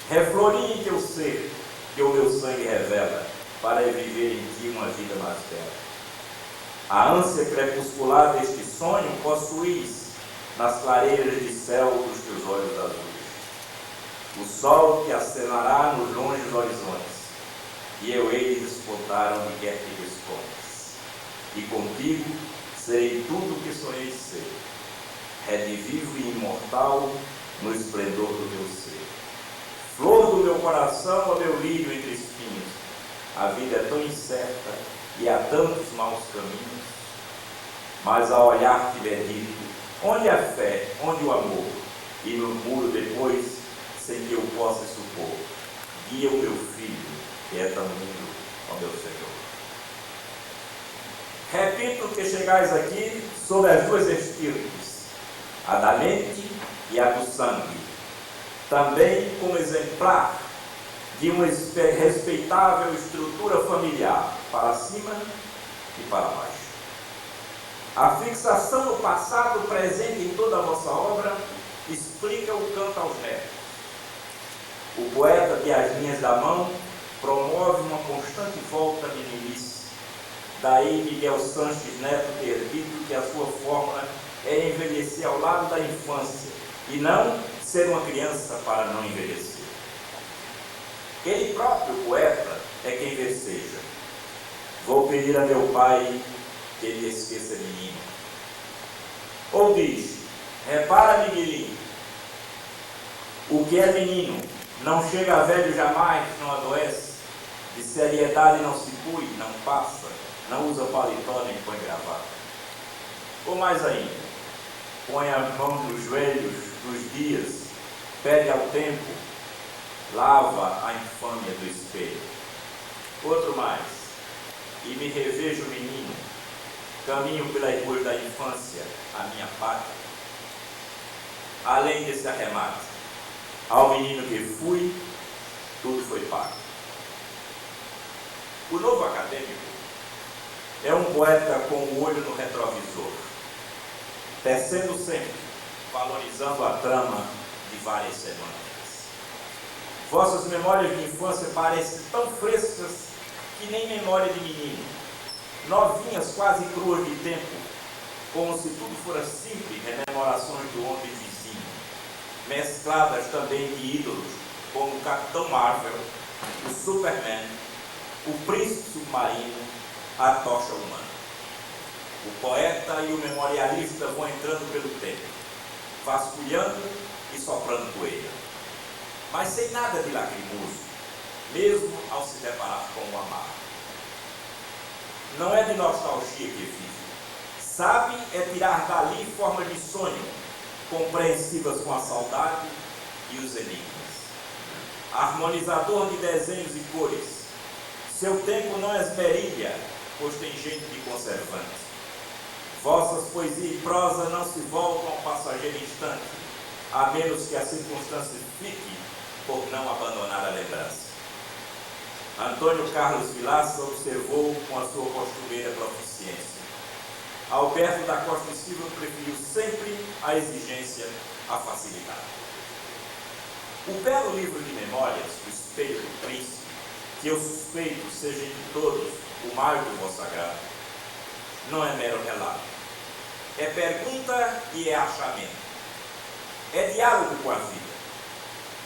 S3: Reflorie em teu ser, que o meu sangue revela, para viver em ti uma vida mais bela. A ânsia crepuscular deste sonho possuís nas clareiras de céu dos teus olhos azuis. O sol que acenará nos longes horizontes, e eu hei de despontar onde quer que respondas. E contigo serei tudo o que sonhei ser, redivivo e imortal no esplendor do teu ser. Flor do meu coração, ó meu lírio entre espinhos, a vida é tão incerta e há tantos maus caminhos, mas ao olhar tiver dito, onde a fé, onde o amor, e murmuro depois, sem que eu possa supor, guia o meu filho, que é tão lindo, ó meu Senhor. Repito que chegais aqui sob as duas estirpes, a da mente e a do sangue, também como exemplar de uma respeitável estrutura familiar, para cima e para baixo. A fixação no passado presente em toda a vossa obra explica o canto aos netos. O poeta de As Linhas da Mão promove uma constante volta à meninice. Daí Miguel Sanches Neto ter dito que a sua fórmula é envelhecer ao lado da infância e não ser uma criança para não envelhecer. Ele próprio, poeta, é quem verseja: vou pedir a meu pai que ele esqueça menino. Ou diz: repara, Miguelinho, o que é menino não chega a velho jamais, não adoece, de seriedade não se pui, não passa, não usa paletó nem põe gravata. Ou mais ainda, põe a mão nos joelhos dos dias, pede ao tempo, lava a infâmia do espelho. Outro mais, e me revejo menino, caminho pelas ruas da infância, a minha pátria. Além desse arremate, ao menino que fui, tudo foi pago. O novo acadêmico é um poeta com o olho no retrovisor, tecendo sempre, valorizando a trama de várias semanas. Vossas memórias de infância parecem tão frescas que nem memória de menino, novinhas, quase cruas de tempo, como se tudo fora simples rememorações do homem vizinho, mescladas também de ídolos como o Capitão Marvel, o Superman, o Príncipe Submarino, a Tocha Humana. O poeta e o memorialista vão entrando pelo tempo, vasculhando e soprando poeira, mas sem nada de lacrimoso, mesmo ao se deparar com o amargo. Não é de nostalgia que vive, sabe é tirar dali formas de sonho, compreensivas com a saudade e os enigmas. Harmonizador de desenhos e cores, seu tempo não esmerilha, pois tem jeito de conservante. Vossas poesias e prosa não se voltam ao passageiro instante, a menos que a circunstância fique por não abandonar a lembrança. Antônio Carlos Vilaça observou com a sua costumeira proficiência. Alberto da Costa e Silva preferiu sempre a exigência à facilidade. O belo livro de memórias, O Espelho do Príncipe, que eu suspeito seja de todos o mais do vosso agrado, não é mero relato. É pergunta e é achamento. É diálogo com a vida.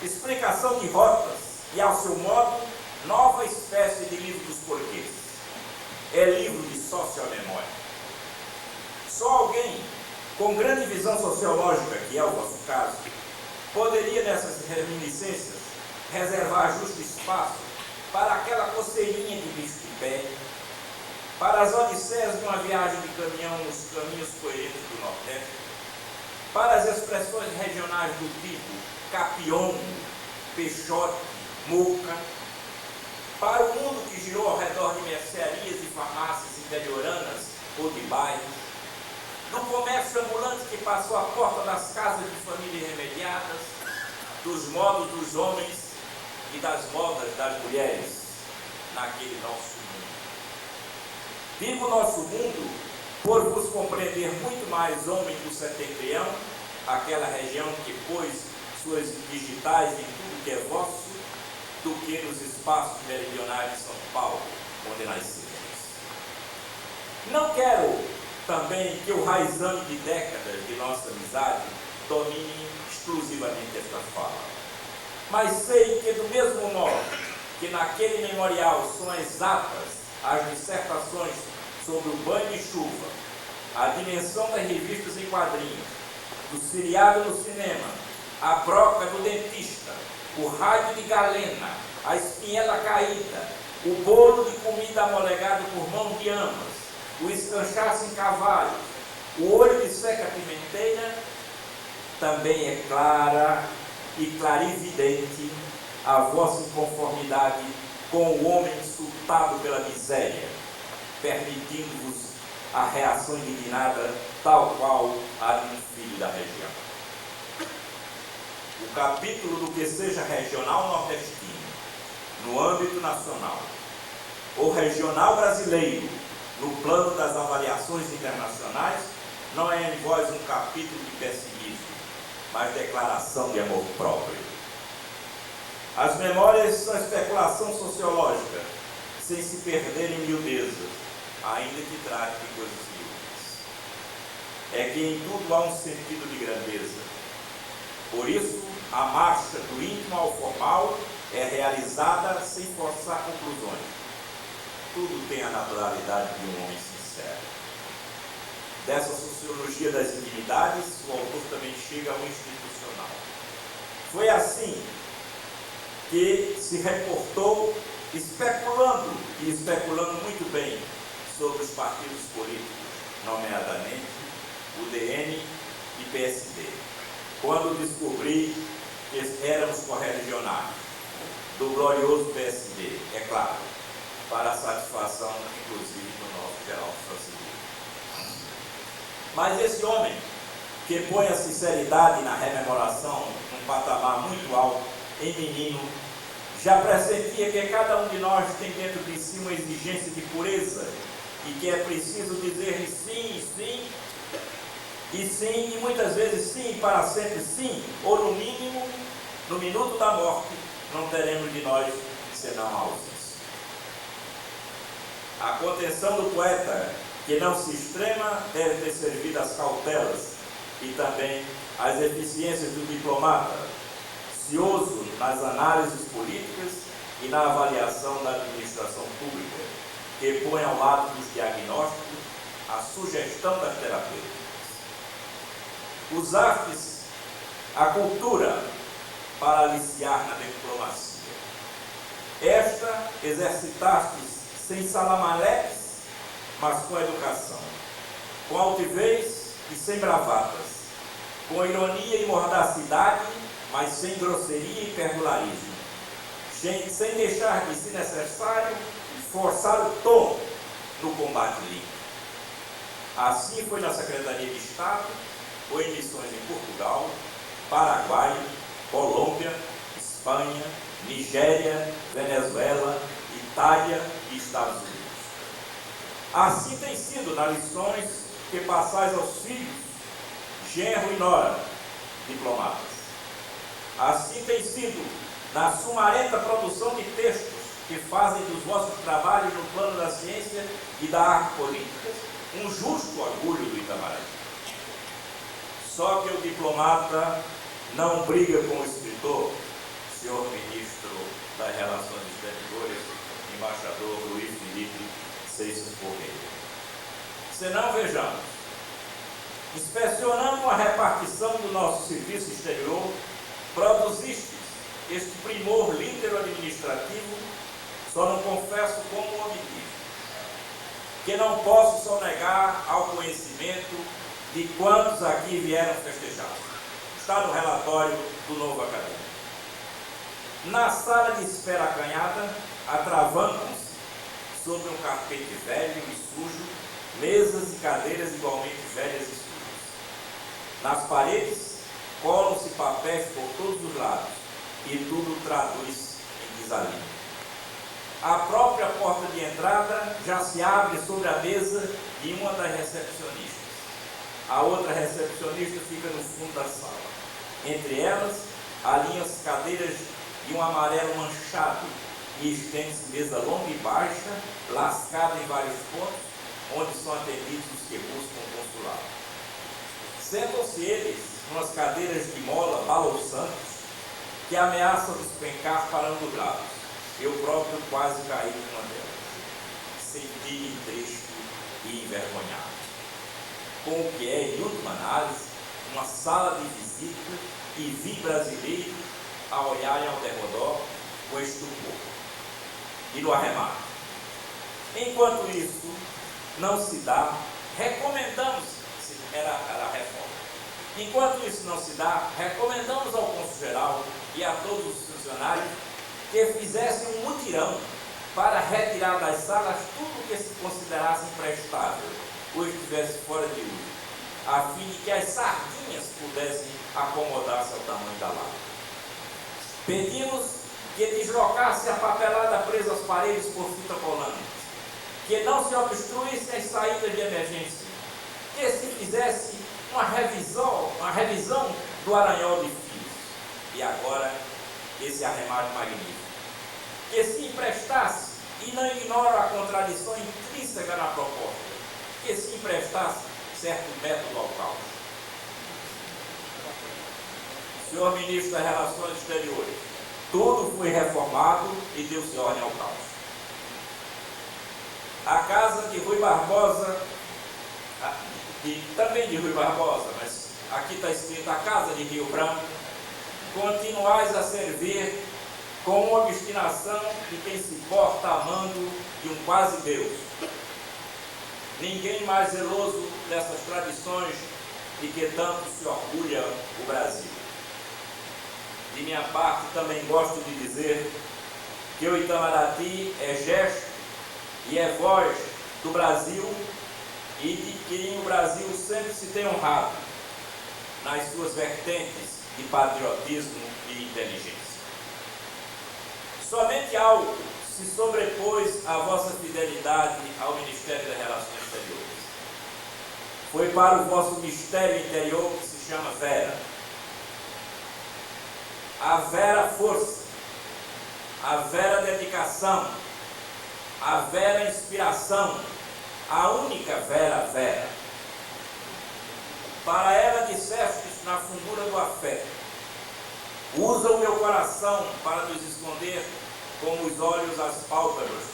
S3: Explicação de rotas e, ao seu modo, nova espécie de livro dos porquês. É livro de sociomemória. Só alguém com grande visão sociológica, que é o vosso caso, poderia, nessas reminiscências, reservar justo espaço para aquela coceirinha de bicho de pé, para as odisseias de uma viagem de caminhão nos caminhos coerentes do Nordeste, para as expressões regionais do tipo capião, peixote, muca, para o mundo que girou ao redor de mercearias e farmácias interioranas ou de bairros, do comércio ambulante que passou à porta das casas de família irremediadas, dos modos dos homens e das modas das mulheres naquele nosso mundo. Digo nosso mundo por vos compreender muito mais homem do setentrião, aquela região que pôs suas digitais em tudo que é vosso, do que nos espaços meridionais de São Paulo, onde nascemos. Não quero também que o raizame de décadas de nossa amizade domine exclusivamente esta fala. Mas sei que, do mesmo modo que naquele memorial são exatas as dissertações sobre o banho de chuva, a dimensão das revistas em quadrinhos, do seriado no cinema, a broca do dentista, o rádio de galena, a espinhela caída, o bolo de comida amolegado por mão de amas, o escanchaço em cavalo, o olho de seca pimenteira, também é clara e clarividente a vossa inconformidade com o homem insultado pela miséria, permitindo-vos a reação indignada tal qual a de um filho da região. O capítulo do que seja regional nordestino, no âmbito nacional, ou regional brasileiro, no plano das avaliações internacionais, não é em vós um capítulo de pessimismo, mas declaração de amor próprio. As memórias são especulação sociológica, sem se perder em miudeza, ainda que trate de coisas miúdas. É que em tudo há um sentido de grandeza. Por isso, a marcha do íntimo ao formal é realizada sem forçar conclusões. Tudo tem a naturalidade de um homem sincero. Dessa sociologia das intimidades, o autor também chega ao institucional. Foi assim que se reportou, especulando, e especulando muito bem, sobre os partidos políticos, nomeadamente UDN e PSD, quando descobri que éramos correligionários do glorioso PSD, é claro, para a satisfação, inclusive, do nosso Geraldo Francisco. Mas esse homem, que põe a sinceridade na rememoração num patamar muito alto, em menino, já pressentia que cada um de nós tem dentro de si uma exigência de pureza e que é preciso dizer sim, sim, e sim, e muitas vezes sim, para sempre sim, ou no mínimo, no minuto da morte, não teremos de nós senão a ausência. A contenção do poeta, que não se extrema, deve ter servido às cautelas e também às eficiências do diplomata, cioso nas análises políticas e na avaliação da administração pública, que põe ao lado dos diagnósticos a sugestão das terapêuticas. Usastes a cultura para aliciar na diplomacia. Esta exercitastes sem salamaleques, mas com educação, com altivez e sem bravatas, com ironia e mordacidade, mas sem grosseria e perdularismo, sem deixar de, se necessário, forçar o tom no combate limpo. Assim foi na Secretaria de Estado, ou em missões em Portugal, Paraguai, Colômbia, Espanha, Nigéria, Venezuela, Itália e Estados Unidos. Assim tem sido nas lições que passais aos filhos, genro e nora, diplomatas. Assim tem sido na sumarenta produção de textos que fazem dos vossos trabalhos no plano da ciência e da arte política um justo orgulho do Itamaraty. Só que o diplomata não briga com o escritor, senhor ministro das Relações Exteriores, embaixador Luiz Felipe Seixas Correia. Senão, vejamos, inspecionando a repartição do nosso serviço exterior, produzistes este primor litero-administrativo, só não confesso como obtive, que não posso sonegar ao conhecimento de quantos aqui vieram festejar. Está no relatório do novo acadêmico. Na sala de espera acanhada, atravancam-se sobre um carpete velho e sujo, mesas e cadeiras igualmente velhas e sujas. Nas paredes, colam-se papéis por todos os lados, e tudo traduz em desalinho. A própria porta de entrada já se abre sobre a mesa de uma das recepcionistas. A outra recepcionista fica no fundo da sala. Entre elas, alinham-se cadeiras de um amarelo manchado e estende-se mesa longa e baixa, lascada em vários pontos, onde são atendidos os que buscam o consulado. Sentam-se eles umas cadeiras de mola balouçantes que ameaçam despencar para nubrados. Eu próprio quase caí numa delas. Senti-me triste e envergonhado. Com o que é, em última análise, uma sala de visita e vi brasileiros a olharem ao derredor com estupor. E no arremate. Enquanto isso não se dá, recomendamos, era a reforma. Enquanto isso não se dá, recomendamos ao cônsul-geral e a todos os funcionários que fizessem um mutirão para retirar das salas tudo que se considerasse imprestável ou estivesse fora de uso, a fim de que as sardinhas pudessem acomodar-se ao tamanho da lata. Pedimos que deslocasse a papelada presa às paredes por fita colante, que não se obstruíssem as saídas de emergência, que se fizesse uma revisão do arranhol de fios. E agora, esse arremate magnífico. Que se emprestasse, e não ignoro a contradição intrínseca na proposta, que se emprestasse certo método ao caos. Senhor Ministro das Relações Exteriores, tudo foi reformado e deu-se ordem ao caos. A casa de Rui Barbosa, também de Rui Barbosa, mas aqui está escrito a casa de Rio Branco, continuais a servir com obstinação de quem se porta amando de um quase Deus. Ninguém mais zeloso dessas tradições de que tanto se orgulha o Brasil. De minha parte, também gosto de dizer que o Itamaraty é gesto e é voz do Brasil e de quem o Brasil sempre se tem honrado nas suas vertentes de patriotismo e inteligência. Somente algo se sobrepôs à vossa fidelidade ao Ministério das Relações Exteriores. Foi para o vosso Ministério Interior que se chama Vera. A Vera Força, a Vera Dedicação, a Vera Inspiração, a única Vera Vera. Para ela dissestes na fundura do afeto: usa o meu coração para nos esconder como os olhos as pálpebras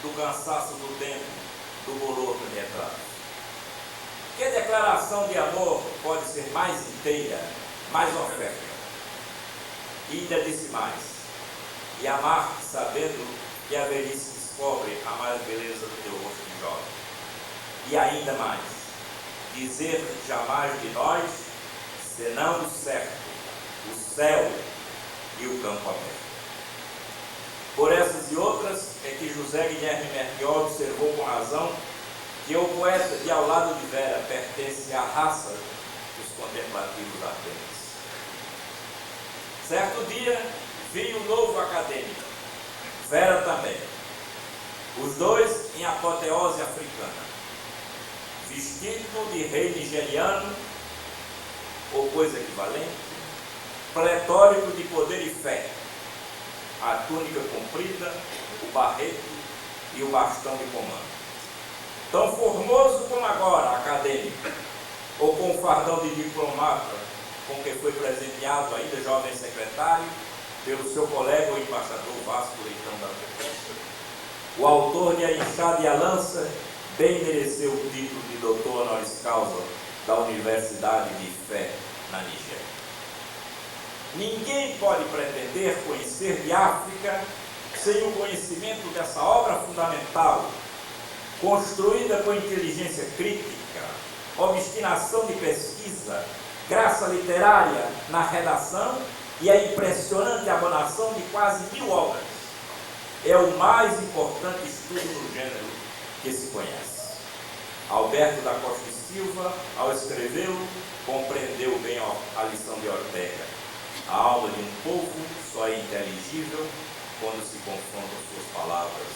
S3: do cansaço do tempo, do bolor do retrato. Que declaração de amor pode ser mais inteira, mais oferta? E ainda disse mais: e amar-te sabendo que a velhice descobre a mais beleza do teu rosto de jovem. E ainda mais: dizer jamais de nós, senão o certo, o céu e o campo aberto. Por essas e outras é que José Guilherme Melchior observou com razão que o poeta de Ao Lado de Vera pertence à raça dos contemplativos ardentes. Certo dia, vi o novo acadêmico, Vera também, os dois em apoteose africana, vestido de rei nigeriano, ou coisa equivalente, pletórico de poder e fé, a túnica comprida, o barrete e o bastão de comando. Tão formoso como agora, acadêmico, ou com o fardão de diplomata, com que foi presenteado ainda jovem secretário, pelo seu colega o embaixador Vasco Leitão da República. O autor de A Enxada e a Lança bem mereceu o título de doutor honoris causa da Universidade de Fé, na Nigéria. Ninguém pode pretender conhecer de África sem o conhecimento dessa obra fundamental, construída com inteligência crítica, obstinação de pesquisa, graça literária na redação e a impressionante abonação de quase 1000 obras. É o mais importante estudo no gênero que se conhece. Alberto da Costa e Silva, ao escrevê-lo, compreendeu bem a lição de Ortega. A alma de um povo só é inteligível quando se confrontam suas palavras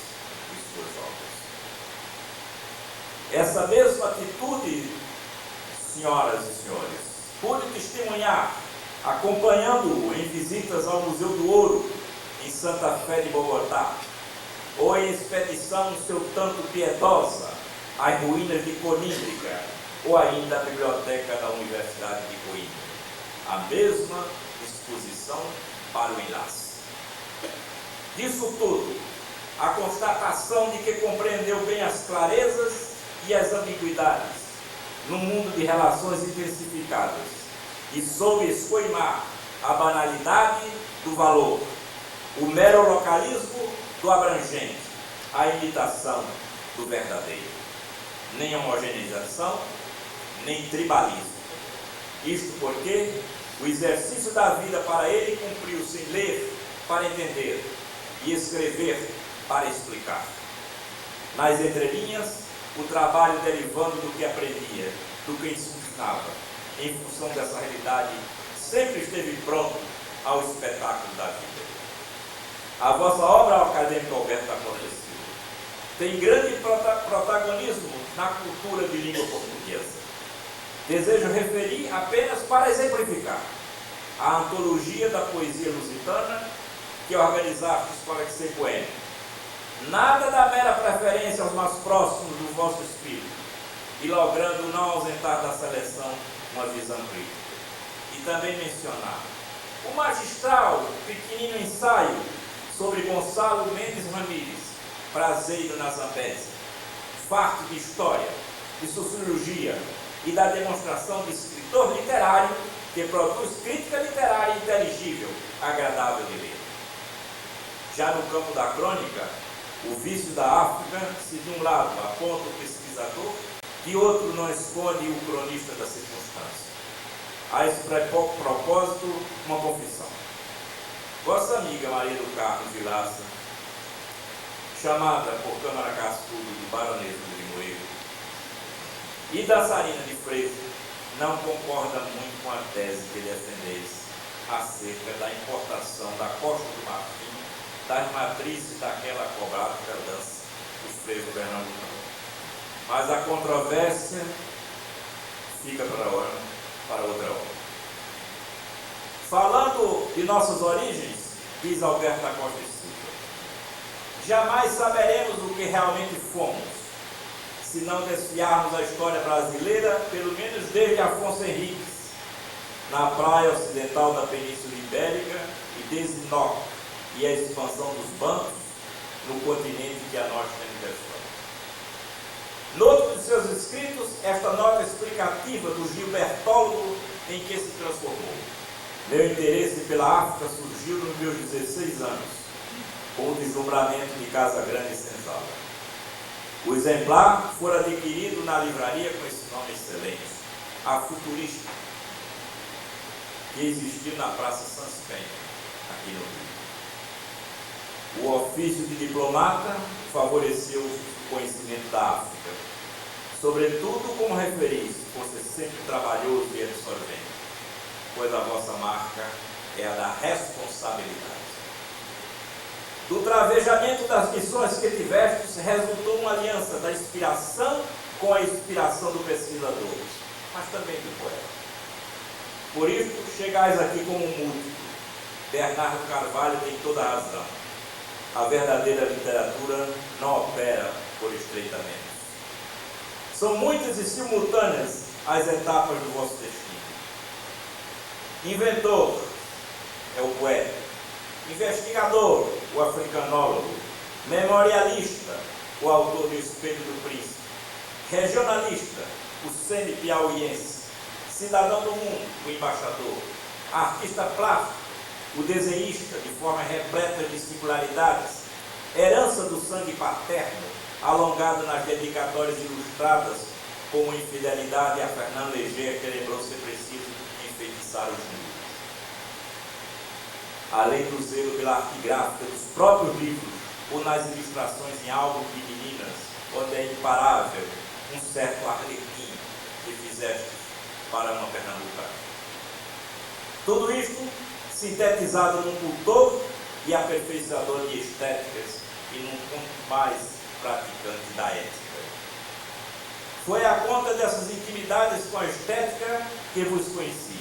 S3: e suas obras. Essa mesma atitude, senhoras e senhores, pude testemunhar acompanhando-o em visitas ao Museu do Ouro, em Santa Fé de Bogotá, ou em expedição no seu tanto piedosa às ruínas de Coníndrica, ou ainda à biblioteca da Universidade de Coimbra. A mesma disposição para o enlace. Disso tudo, a constatação de que compreendeu bem as clarezas e as ambiguidades num mundo de relações intensificadas e soube escoimar a banalidade do valor, o mero localismo do abrangente, a imitação do verdadeiro. Nem homogeneização, nem tribalismo. Isto porque o exercício da vida para ele cumpriu-se em ler para entender e escrever para explicar. Nas entrelinhas, o trabalho derivando do que aprendia, do que ensinava, em função dessa realidade, sempre esteve pronto ao espetáculo da vida. A vossa obra, acadêmico Alberto da Costa e Silva, tem grande protagonismo na cultura de língua portuguesa. Desejo referir apenas para exemplificar a antologia da poesia lusitana que organizaste com Alexei Poema. Nada da mera preferência aos mais próximos do vosso espírito, e logrando não ausentar da seleção uma visão crítica. E também mencionar o magistral pequenino ensaio sobre Gonçalo Mendes Ramírez, prazeiro na Zambésia, farto de história, de sociologia e da demonstração de escritor literário que produz crítica literária inteligível, agradável de ler. Já no campo da crônica, o vício da África, se de um lado aponta o pesquisador, de outro não esconde o cronista da circunstância. A esse propósito, uma confissão. Vossa amiga Maria do Carmo Vilaça, chamada por Câmara Cascudo de Baronesa do Limoeiro, e dançarina de Frevo, não concorda muito com a tese que defendeis acerca da importação da Costa do Marfim das matrizes daquela acrobática dança, os frevos pernambucanos. Mas a controvérsia fica para outra hora. Falando de nossas origens, diz Alberto da Costa e Silva, jamais saberemos o que realmente fomos, se não desfiarmos a história brasileira, pelo menos desde Afonso Henriques, na praia ocidental da Península Ibérica, e desde Inoc e a expansão dos bancos no continente que a nós temos desfrutado. Noutro de seus escritos, esta nota explicativa do gilbertólogo em que se transformou. Meu interesse pela África surgiu nos meus 16 anos, com o deslumbramento de Casa Grande e Senzala. O exemplar fora adquirido na livraria com esse nome excelente, A Futurista, que existiu na Praça Santos Penha, aqui no Rio. O ofício de diplomata favoreceu o conhecimento da África, sobretudo, como referis, por ser sempre trabalhoso e absorvente, pois a vossa marca é a da responsabilidade. Do travejamento das missões que tivestes, resultou uma aliança da inspiração com a inspiração do pesquisador, mas também do poeta. Por isso, chegais aqui como um múltiplo. Bernardo Carvalho tem toda a razão. A verdadeira literatura não opera por estreitamentos. São muitas e simultâneas as etapas do vosso destino. Inventor é o poeta, investigador, o africanólogo, memorialista, o autor do Espelho do Príncipe, regionalista, o semi-piauiense, cidadão do mundo, o embaixador, artista plástico, o desenhista de forma repleta de singularidades, herança do sangue paterno, alongado nas dedicatórias ilustradas, como infidelidade a Fernando Léger, que lembrou ser preciso enfeitiçar os livros. Além do zelo pela arte gráfica dos próprios livros, ou nas ilustrações em álbuns de meninas, onde é imparável um certo arlequim que fizeste para uma pernambucana. Tudo isto sintetizado num cultor e aperfeiçoador de estéticas e num ponto mais praticante da ética. Foi a conta dessas intimidades com a estética que vos conheci.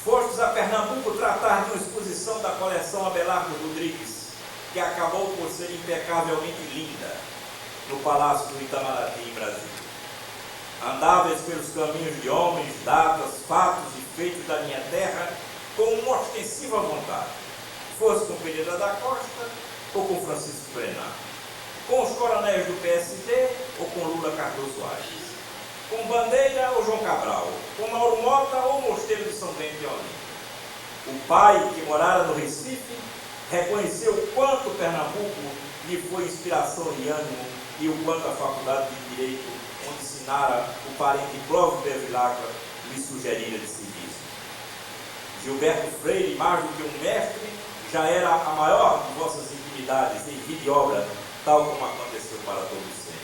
S3: Fostes a Pernambuco tratar de uma exposição da coleção Abelardo Rodrigues, que acabou por ser impecavelmente linda, no Palácio do Itamaraty, em Brasília. Andáveis pelos caminhos de homens, datas, fatos e feitos da minha terra com uma ostensiva vontade, fosse com Pereira da Costa ou com Francisco Brenar, com os coronéis do PSD ou com Lula Cardoso Aires, com Bandeira ou João Cabral, com Mauro Mota ou Mosteiro de São Bento de Olinda. O pai, que morara no Recife, reconheceu o quanto Pernambuco lhe foi inspiração e ânimo e o quanto a Faculdade de Direito, onde ensinara o parente Clóvis Bevilacqua, lhe sugerira de civismo. Gilberto Freire, mais do que um mestre, já era a maior de vossas intimidades em vida e obra, tal como aconteceu para todos sempre.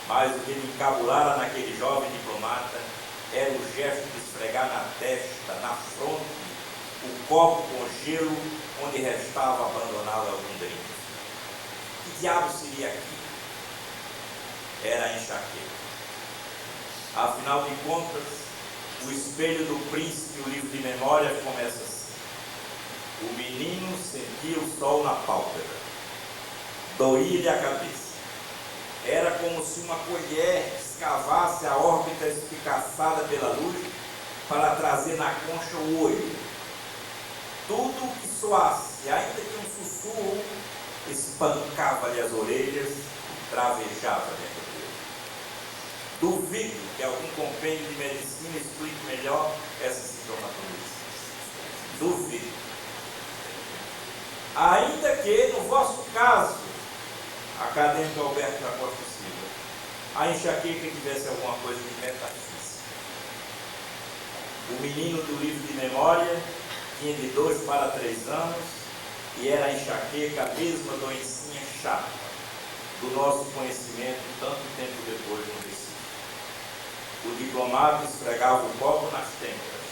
S3: Mas o que lhe encabulara naquele jovem diplomata era o gesto de esfregar na testa, na fronte, o copo com gelo onde restava abandonado algum drink. diabo seria aqui? Era a enxaqueca. Afinal de contas, o espelho do príncipe, o livro de memória, começa assim. O menino sentia o sol na pálpebra, doía-lhe a cabeça. Era como se uma colher escavasse a órbita espicaçada pela luz para trazer na concha o olho. Tudo que soasse, ainda que um sussurro, espancava-lhe as orelhas, travejava dentro dele. Duvido que algum compêndio de medicina explique melhor essa sintomatologia. Duvido. Ainda que, no vosso caso, acadêmico Alberto da Costa Silva, a enxaqueca tivesse alguma coisa de metafísica. O menino do livro de memória tinha de 2 para 3 anos e era a enxaqueca, a mesma doencinha chata do nosso conhecimento tanto tempo depois no Recife. O diplomado esfregava o copo nas têmporas,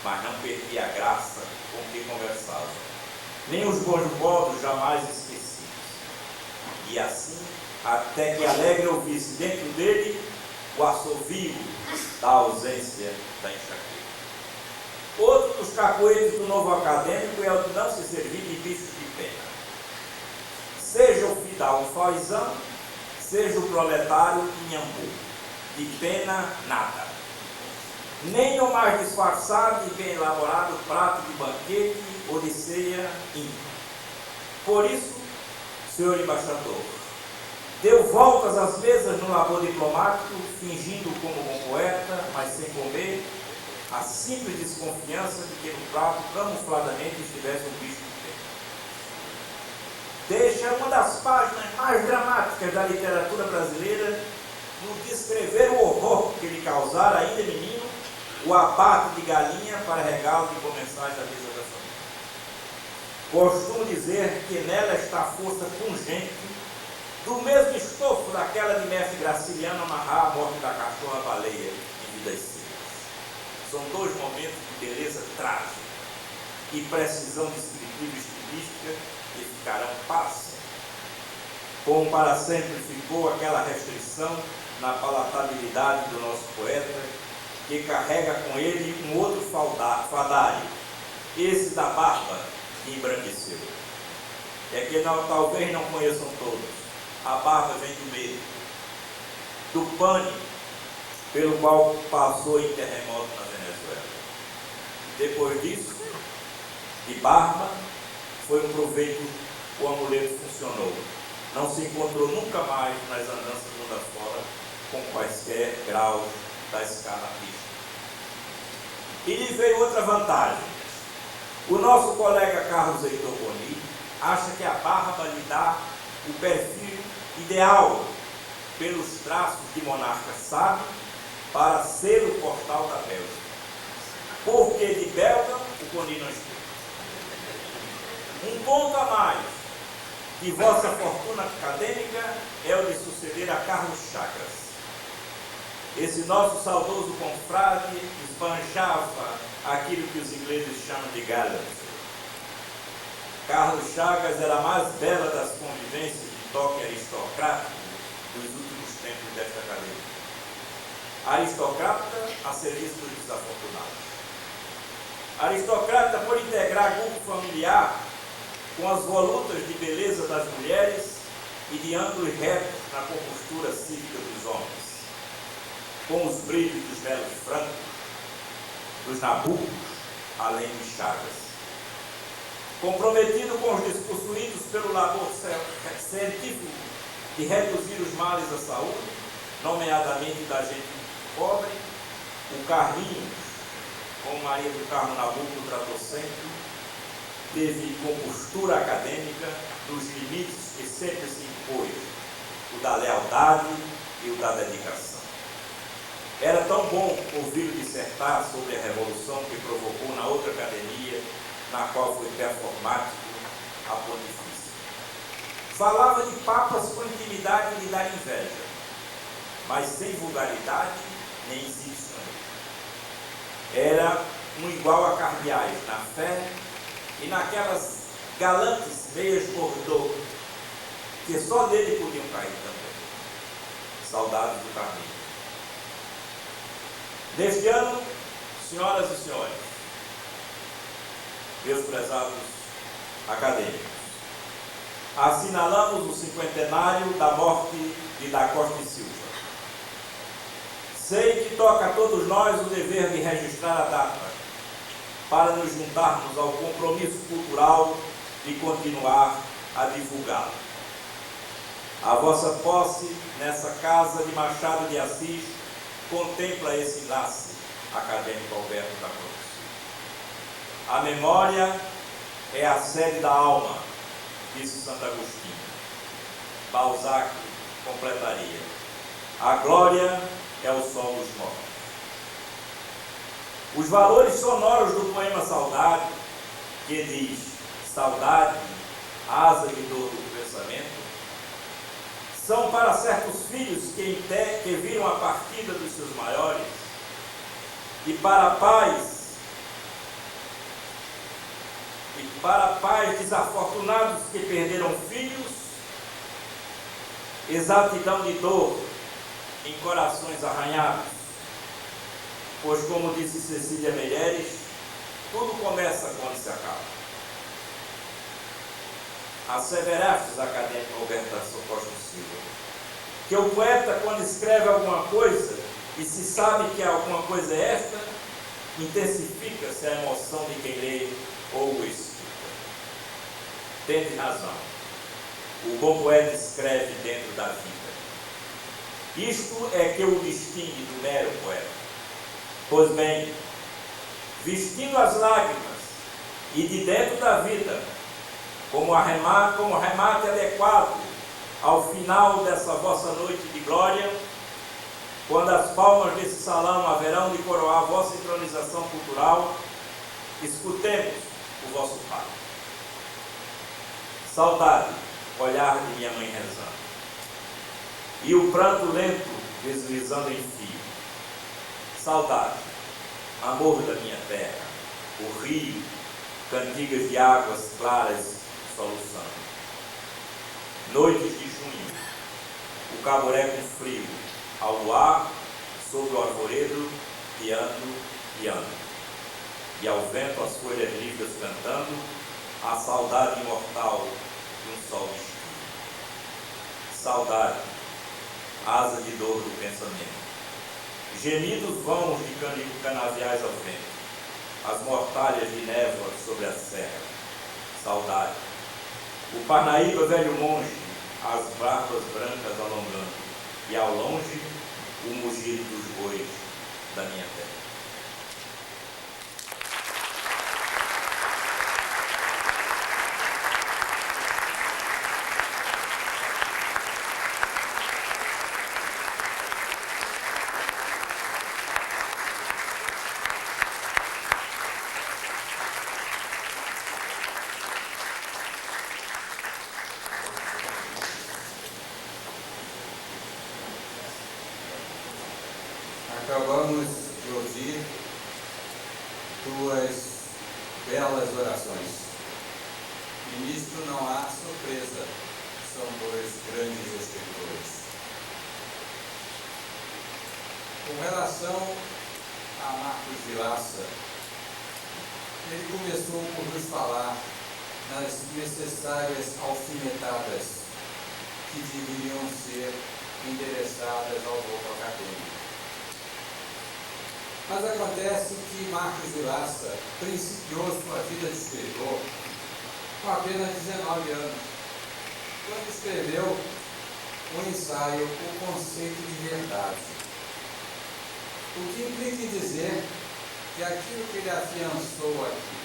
S3: mas não perdia a graça com que conversava, nem os bons modos jamais esquecidos. E assim, até que alegre ouvisse dentro dele o assovio da ausência da enxaqueca. Outro dos cacoetes do novo acadêmico é o de não se servir de bichos de pena. Seja o fidal um faisão, seja o proletário inhambu. De pena, nada. Nem o mais disfarçado e bem elaborado prato de banquete ou de ceia ímpar. Por isso, senhor embaixador, deu voltas às mesas no labor diplomático, fingindo como bom poeta, mas sem comer, a simples desconfiança de que no prato camufladamente estivesse um bicho de pena. Deixa uma das páginas mais dramáticas da literatura brasileira no descrever o horror que lhe causara, ainda menino, o abate de galinha para regalo de comensais da mesa da família. Costumo dizer que nela está a força pungente do mesmo estofo daquela de mestre Graciliano amarrar a morte da cachorra-baleia em Vidas Secas. São 2 momentos de beleza trágica e precisão descritiva e estilística que ficarão para sempre. Como para sempre ficou aquela restrição na palatabilidade do nosso poeta, que carrega com ele um outro fadário, esse da barba que embranqueceu. É que talvez não conheçam todos. A barba vem do medo, do pânico pelo qual passou em terremoto na Venezuela. Depois disso, de barba, foi um proveito, o amuleto funcionou. Não se encontrou nunca mais nas andanças mundo afora com quaisquer graus da escala rígida. E lhe veio outra vantagem. O nosso colega Carlos Heitor Boni acha que a barba lhe dá o perfil ideal pelos traços de monarca sábio para ser o portal da Bélgica. Porque de belga o Boni não explica. Um ponto a mais de vossa fortuna acadêmica é o de suceder a Carlos Chagas. Esse nosso saudoso confrade esbanjava aquilo que os ingleses chamam de gallant. Carlos Chagas era a mais bela das convivências de toque aristocrático dos últimos tempos desta academia. Aristocrata a serviço dos desafortunados. Aristocrata por integrar grupo familiar com as volutas de beleza das mulheres e de ângulos retos na compostura cívica dos homens, com os brilhos dos belos francos, dos nabucos, além dos chagas. Comprometido com os despossuídos pelo labor científico de reduzir os males à saúde, nomeadamente da gente pobre, o Carlinhos, com Maria do Carmo Nabuco, tratou sempre, teve compostura acadêmica nos limites que sempre se impôs, o da lealdade e o da dedicação. Era tão bom ouvi-lo dissertar sobre a revolução que provocou na outra academia, na qual foi performático a pontifícia. Falava de papas com intimidade de dar inveja, mas sem vulgaridade nem exibicionismo. Era um igual a cardeais na fé e naquelas galantes meias Bordeaux, que só dele podiam cair também. Saudades do Carlinhos. Neste ano, senhoras e senhores, meus prezados acadêmicos, assinalamos o cinquentenário da morte de Da Costa e Silva. Sei que toca a todos nós o dever de registrar a data, para nos juntarmos ao compromisso cultural de continuar a divulgá-lo. A vossa posse nessa casa de Machado de Assis contempla esse enlace, acadêmico Alberto da Cruz. A memória é a sede da alma, disse Santo Agostinho. Balzac completaria: a glória é o sol dos mortos. Os valores sonoros do poema Saudade, que diz: saudade, asa de dor do pensamento, são para certos filhos que viram a partida dos seus maiores, e para pais desafortunados que perderam filhos, exatidão de dor em corações arranhados. Pois, como disse Cecília Meirelles, tudo começa quando se acaba. Asseverastes, acadêmico Alberto da Costa Silva, que o poeta, quando escreve alguma coisa e se sabe que alguma coisa é esta, intensifica-se a emoção de quem lê ou o escuta. Tende razão. O bom poeta escreve dentro da vida. Isto é que o distingue do mero poeta. Pois bem, vestindo as lágrimas e de dentro da vida, como remate adequado ao final dessa vossa noite de glória, quando as palmas desse salão haverão de coroar a vossa entronização cultural, escutemos o vosso pai. Saudade, olhar de minha mãe rezando, e o pranto lento deslizando em fio. Saudade, amor da minha terra, o rio, cantigas de águas claras soluçando. Noites de junho, o caburé com frio, ao luar, sobre o arvoredo, piando, e ao vento as folhas livres cantando, a saudade imortal de um sol de esqui. Saudade, asa de dor do pensamento. Gemidos vãos de canaviais ao vento, as mortalhas de névoa sobre a serra. Saudade, o Parnaíba velho monge, as barbas brancas alongando, e ao longe o mugir dos bois da minha terra.
S1: Acabamos de ouvir duas belas orações. E nisto não há surpresa, são dois grandes escritores. Com relação a Marcos Vilaça, ele começou por nos falar nas necessárias alfinetadas que deveriam ser endereçadas ao voto acadêmico. Mas acontece que Marcos Vilaça principiou sua vida de escritor com apenas 19 anos, quando escreveu o ensaio O Conceito de Verdade. O que implica em dizer que aquilo que ele afiançou aqui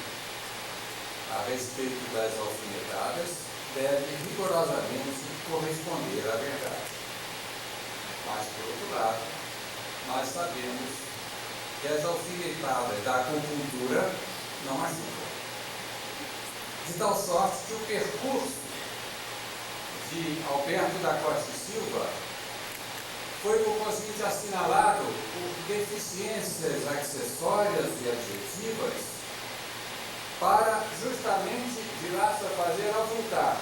S1: a respeito das alfinetadas deve rigorosamente corresponder à verdade. Mas, por outro lado, nós sabemos que as alfinetadas da acupuntura não machucam. De tal sorte que o percurso de Alberto da Costa e Silva foi, como assim, assinalado por deficiências acessórias e adjetivas para justamente Vilaça fazer avultar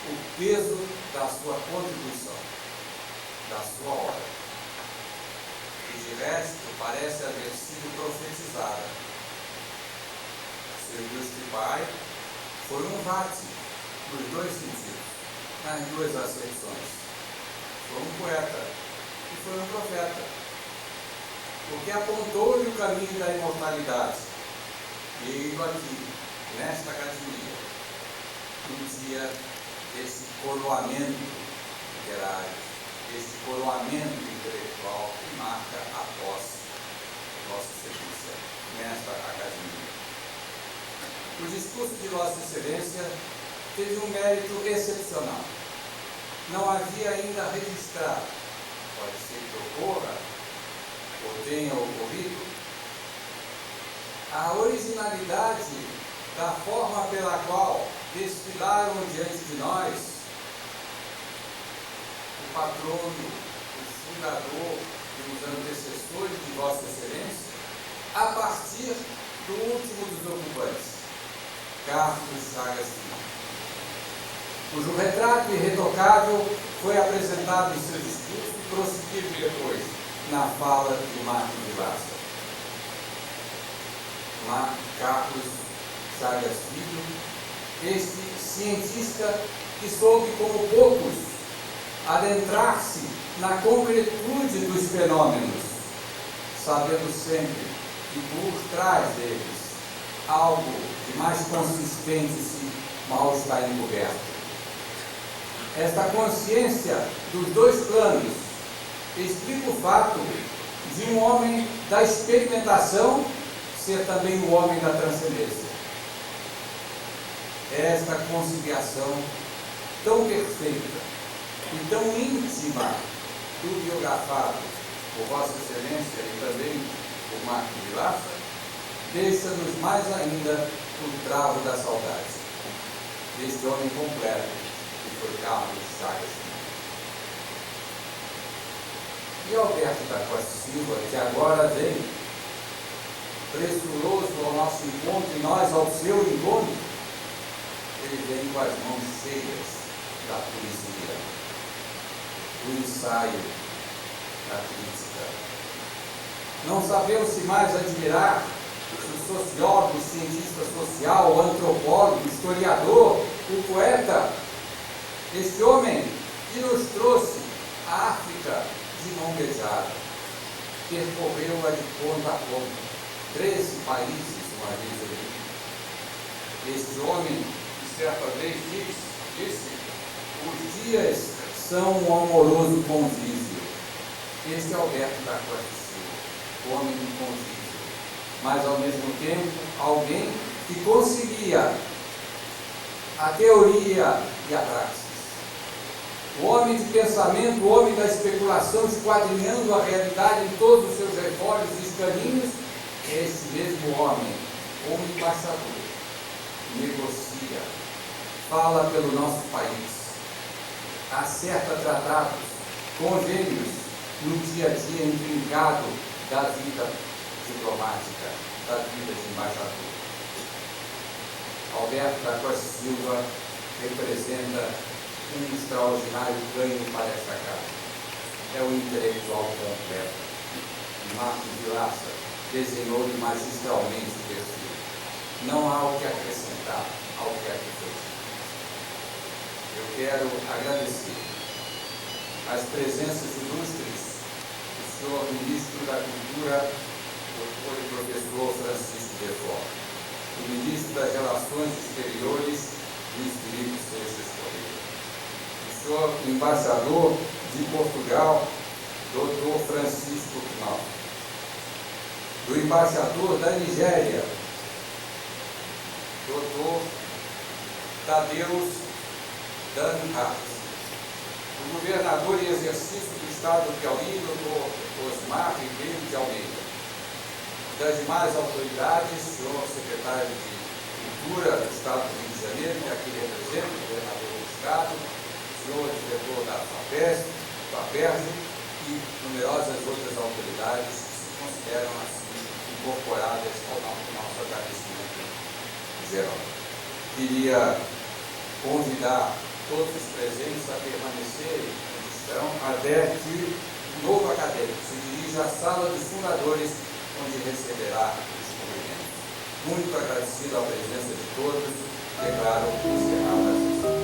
S1: o peso da sua contribuição, da sua obra. E de resto, parece haver sido profetizada. Seu ilustre pai foi um vate nos dois sentidos, nas duas acepções. Foi um poeta e foi um profeta, porque apontou-lhe o caminho da imortalidade. E ele aqui, nesta academia, no dia desse coroamento literário, desse coroamento intelectual que marca a posse de Vossa Excelência nesta academia. O discurso de Vossa Excelência teve um mérito excepcional. Não havia ainda registrado, pode ser que ocorra, ou tenha ocorrido, a originalidade da forma pela qual desfilaram diante de nós o patrono, o fundador e os antecessores de Vossa Excelência, a partir do último dos ocupantes, Carlos Chagas Filho, cujo retrato irretocável foi apresentado em seu discurso e prosseguido depois na fala de Marco Vilaça. Carlos Chagas Filho, este cientista que soube, como poucos, adentrar-se na concretude dos fenômenos, sabendo sempre que por trás deles algo de mais consistente se mal está encoberto. Esta consciência dos dois planos explica o fato de um homem da experimentação ser também o homem da transcendência. Esta conciliação tão perfeita e tão íntima do biografado por Vossa Excelência e também por Marco Vilaça, deixa-nos mais ainda o travo da saudade deste homem completo que foi Carlos Chagas Filho. E Alberto da Costa Silva, que agora vem pressuroso ao nosso encontro e nós ao seu encontro, ele vem com as mãos cheias da poesia, do ensaio, da crítica. Não sabemos se mais admirar o sociólogo, o cientista social, o antropólogo, o historiador, o poeta, este homem que nos trouxe a África de mão beijada, percorreu-a de ponta a ponta, 13 países, uma vez ali. Este homem, que certa vez disse, os dias são um amoroso convívio. Este é Alberto da Costa Silva, homem do convívio, mas ao mesmo tempo alguém que concilia a teoria e a praxis. O homem de pensamento, o homem da especulação, esquadrinhando a realidade em todos os seus refólios e escaninhos, é esse mesmo homem, como embaixador, negocia, fala pelo nosso país, acerta tratados, convênios no dia a dia intrincado da vida diplomática, da vida de embaixador. Alberto da Costa Silva representa um extraordinário ganho para esta casa. É o intelectual completo. Marco Vilaça desenhou-lhe magistralmente o perfil. Não há o que acrescentar ao que aqui foi dito. Eu quero agradecer as presenças ilustres do senhor Ministro da Cultura, doutor e professor Francisco Defort, o Ministro das Relações Exteriores, Luiz Felipe Seixas Correia, o senhor Embaixador de Portugal, doutor Francisco Knopf, do Embaixador da Nigéria, doutor Tadeusz Danhart, do governador em exercício do Estado do Piauí, doutor Osmar Ribeiro de Almeida, das demais autoridades, senhor secretário de Cultura do Estado do Rio de Janeiro, que aqui representa o governador do Estado, senhor diretor da FAPESP, FAPERJ e numerosas outras autoridades que se consideram assim incorporadas ao nosso agradecimento geral. Queria convidar todos os presentes a permanecerem onde estão, até que o novo acadêmico se dirija à sala dos fundadores, onde receberá os cumprimentos. Muito agradecido à presença de todos, declaro encerrada a sessão.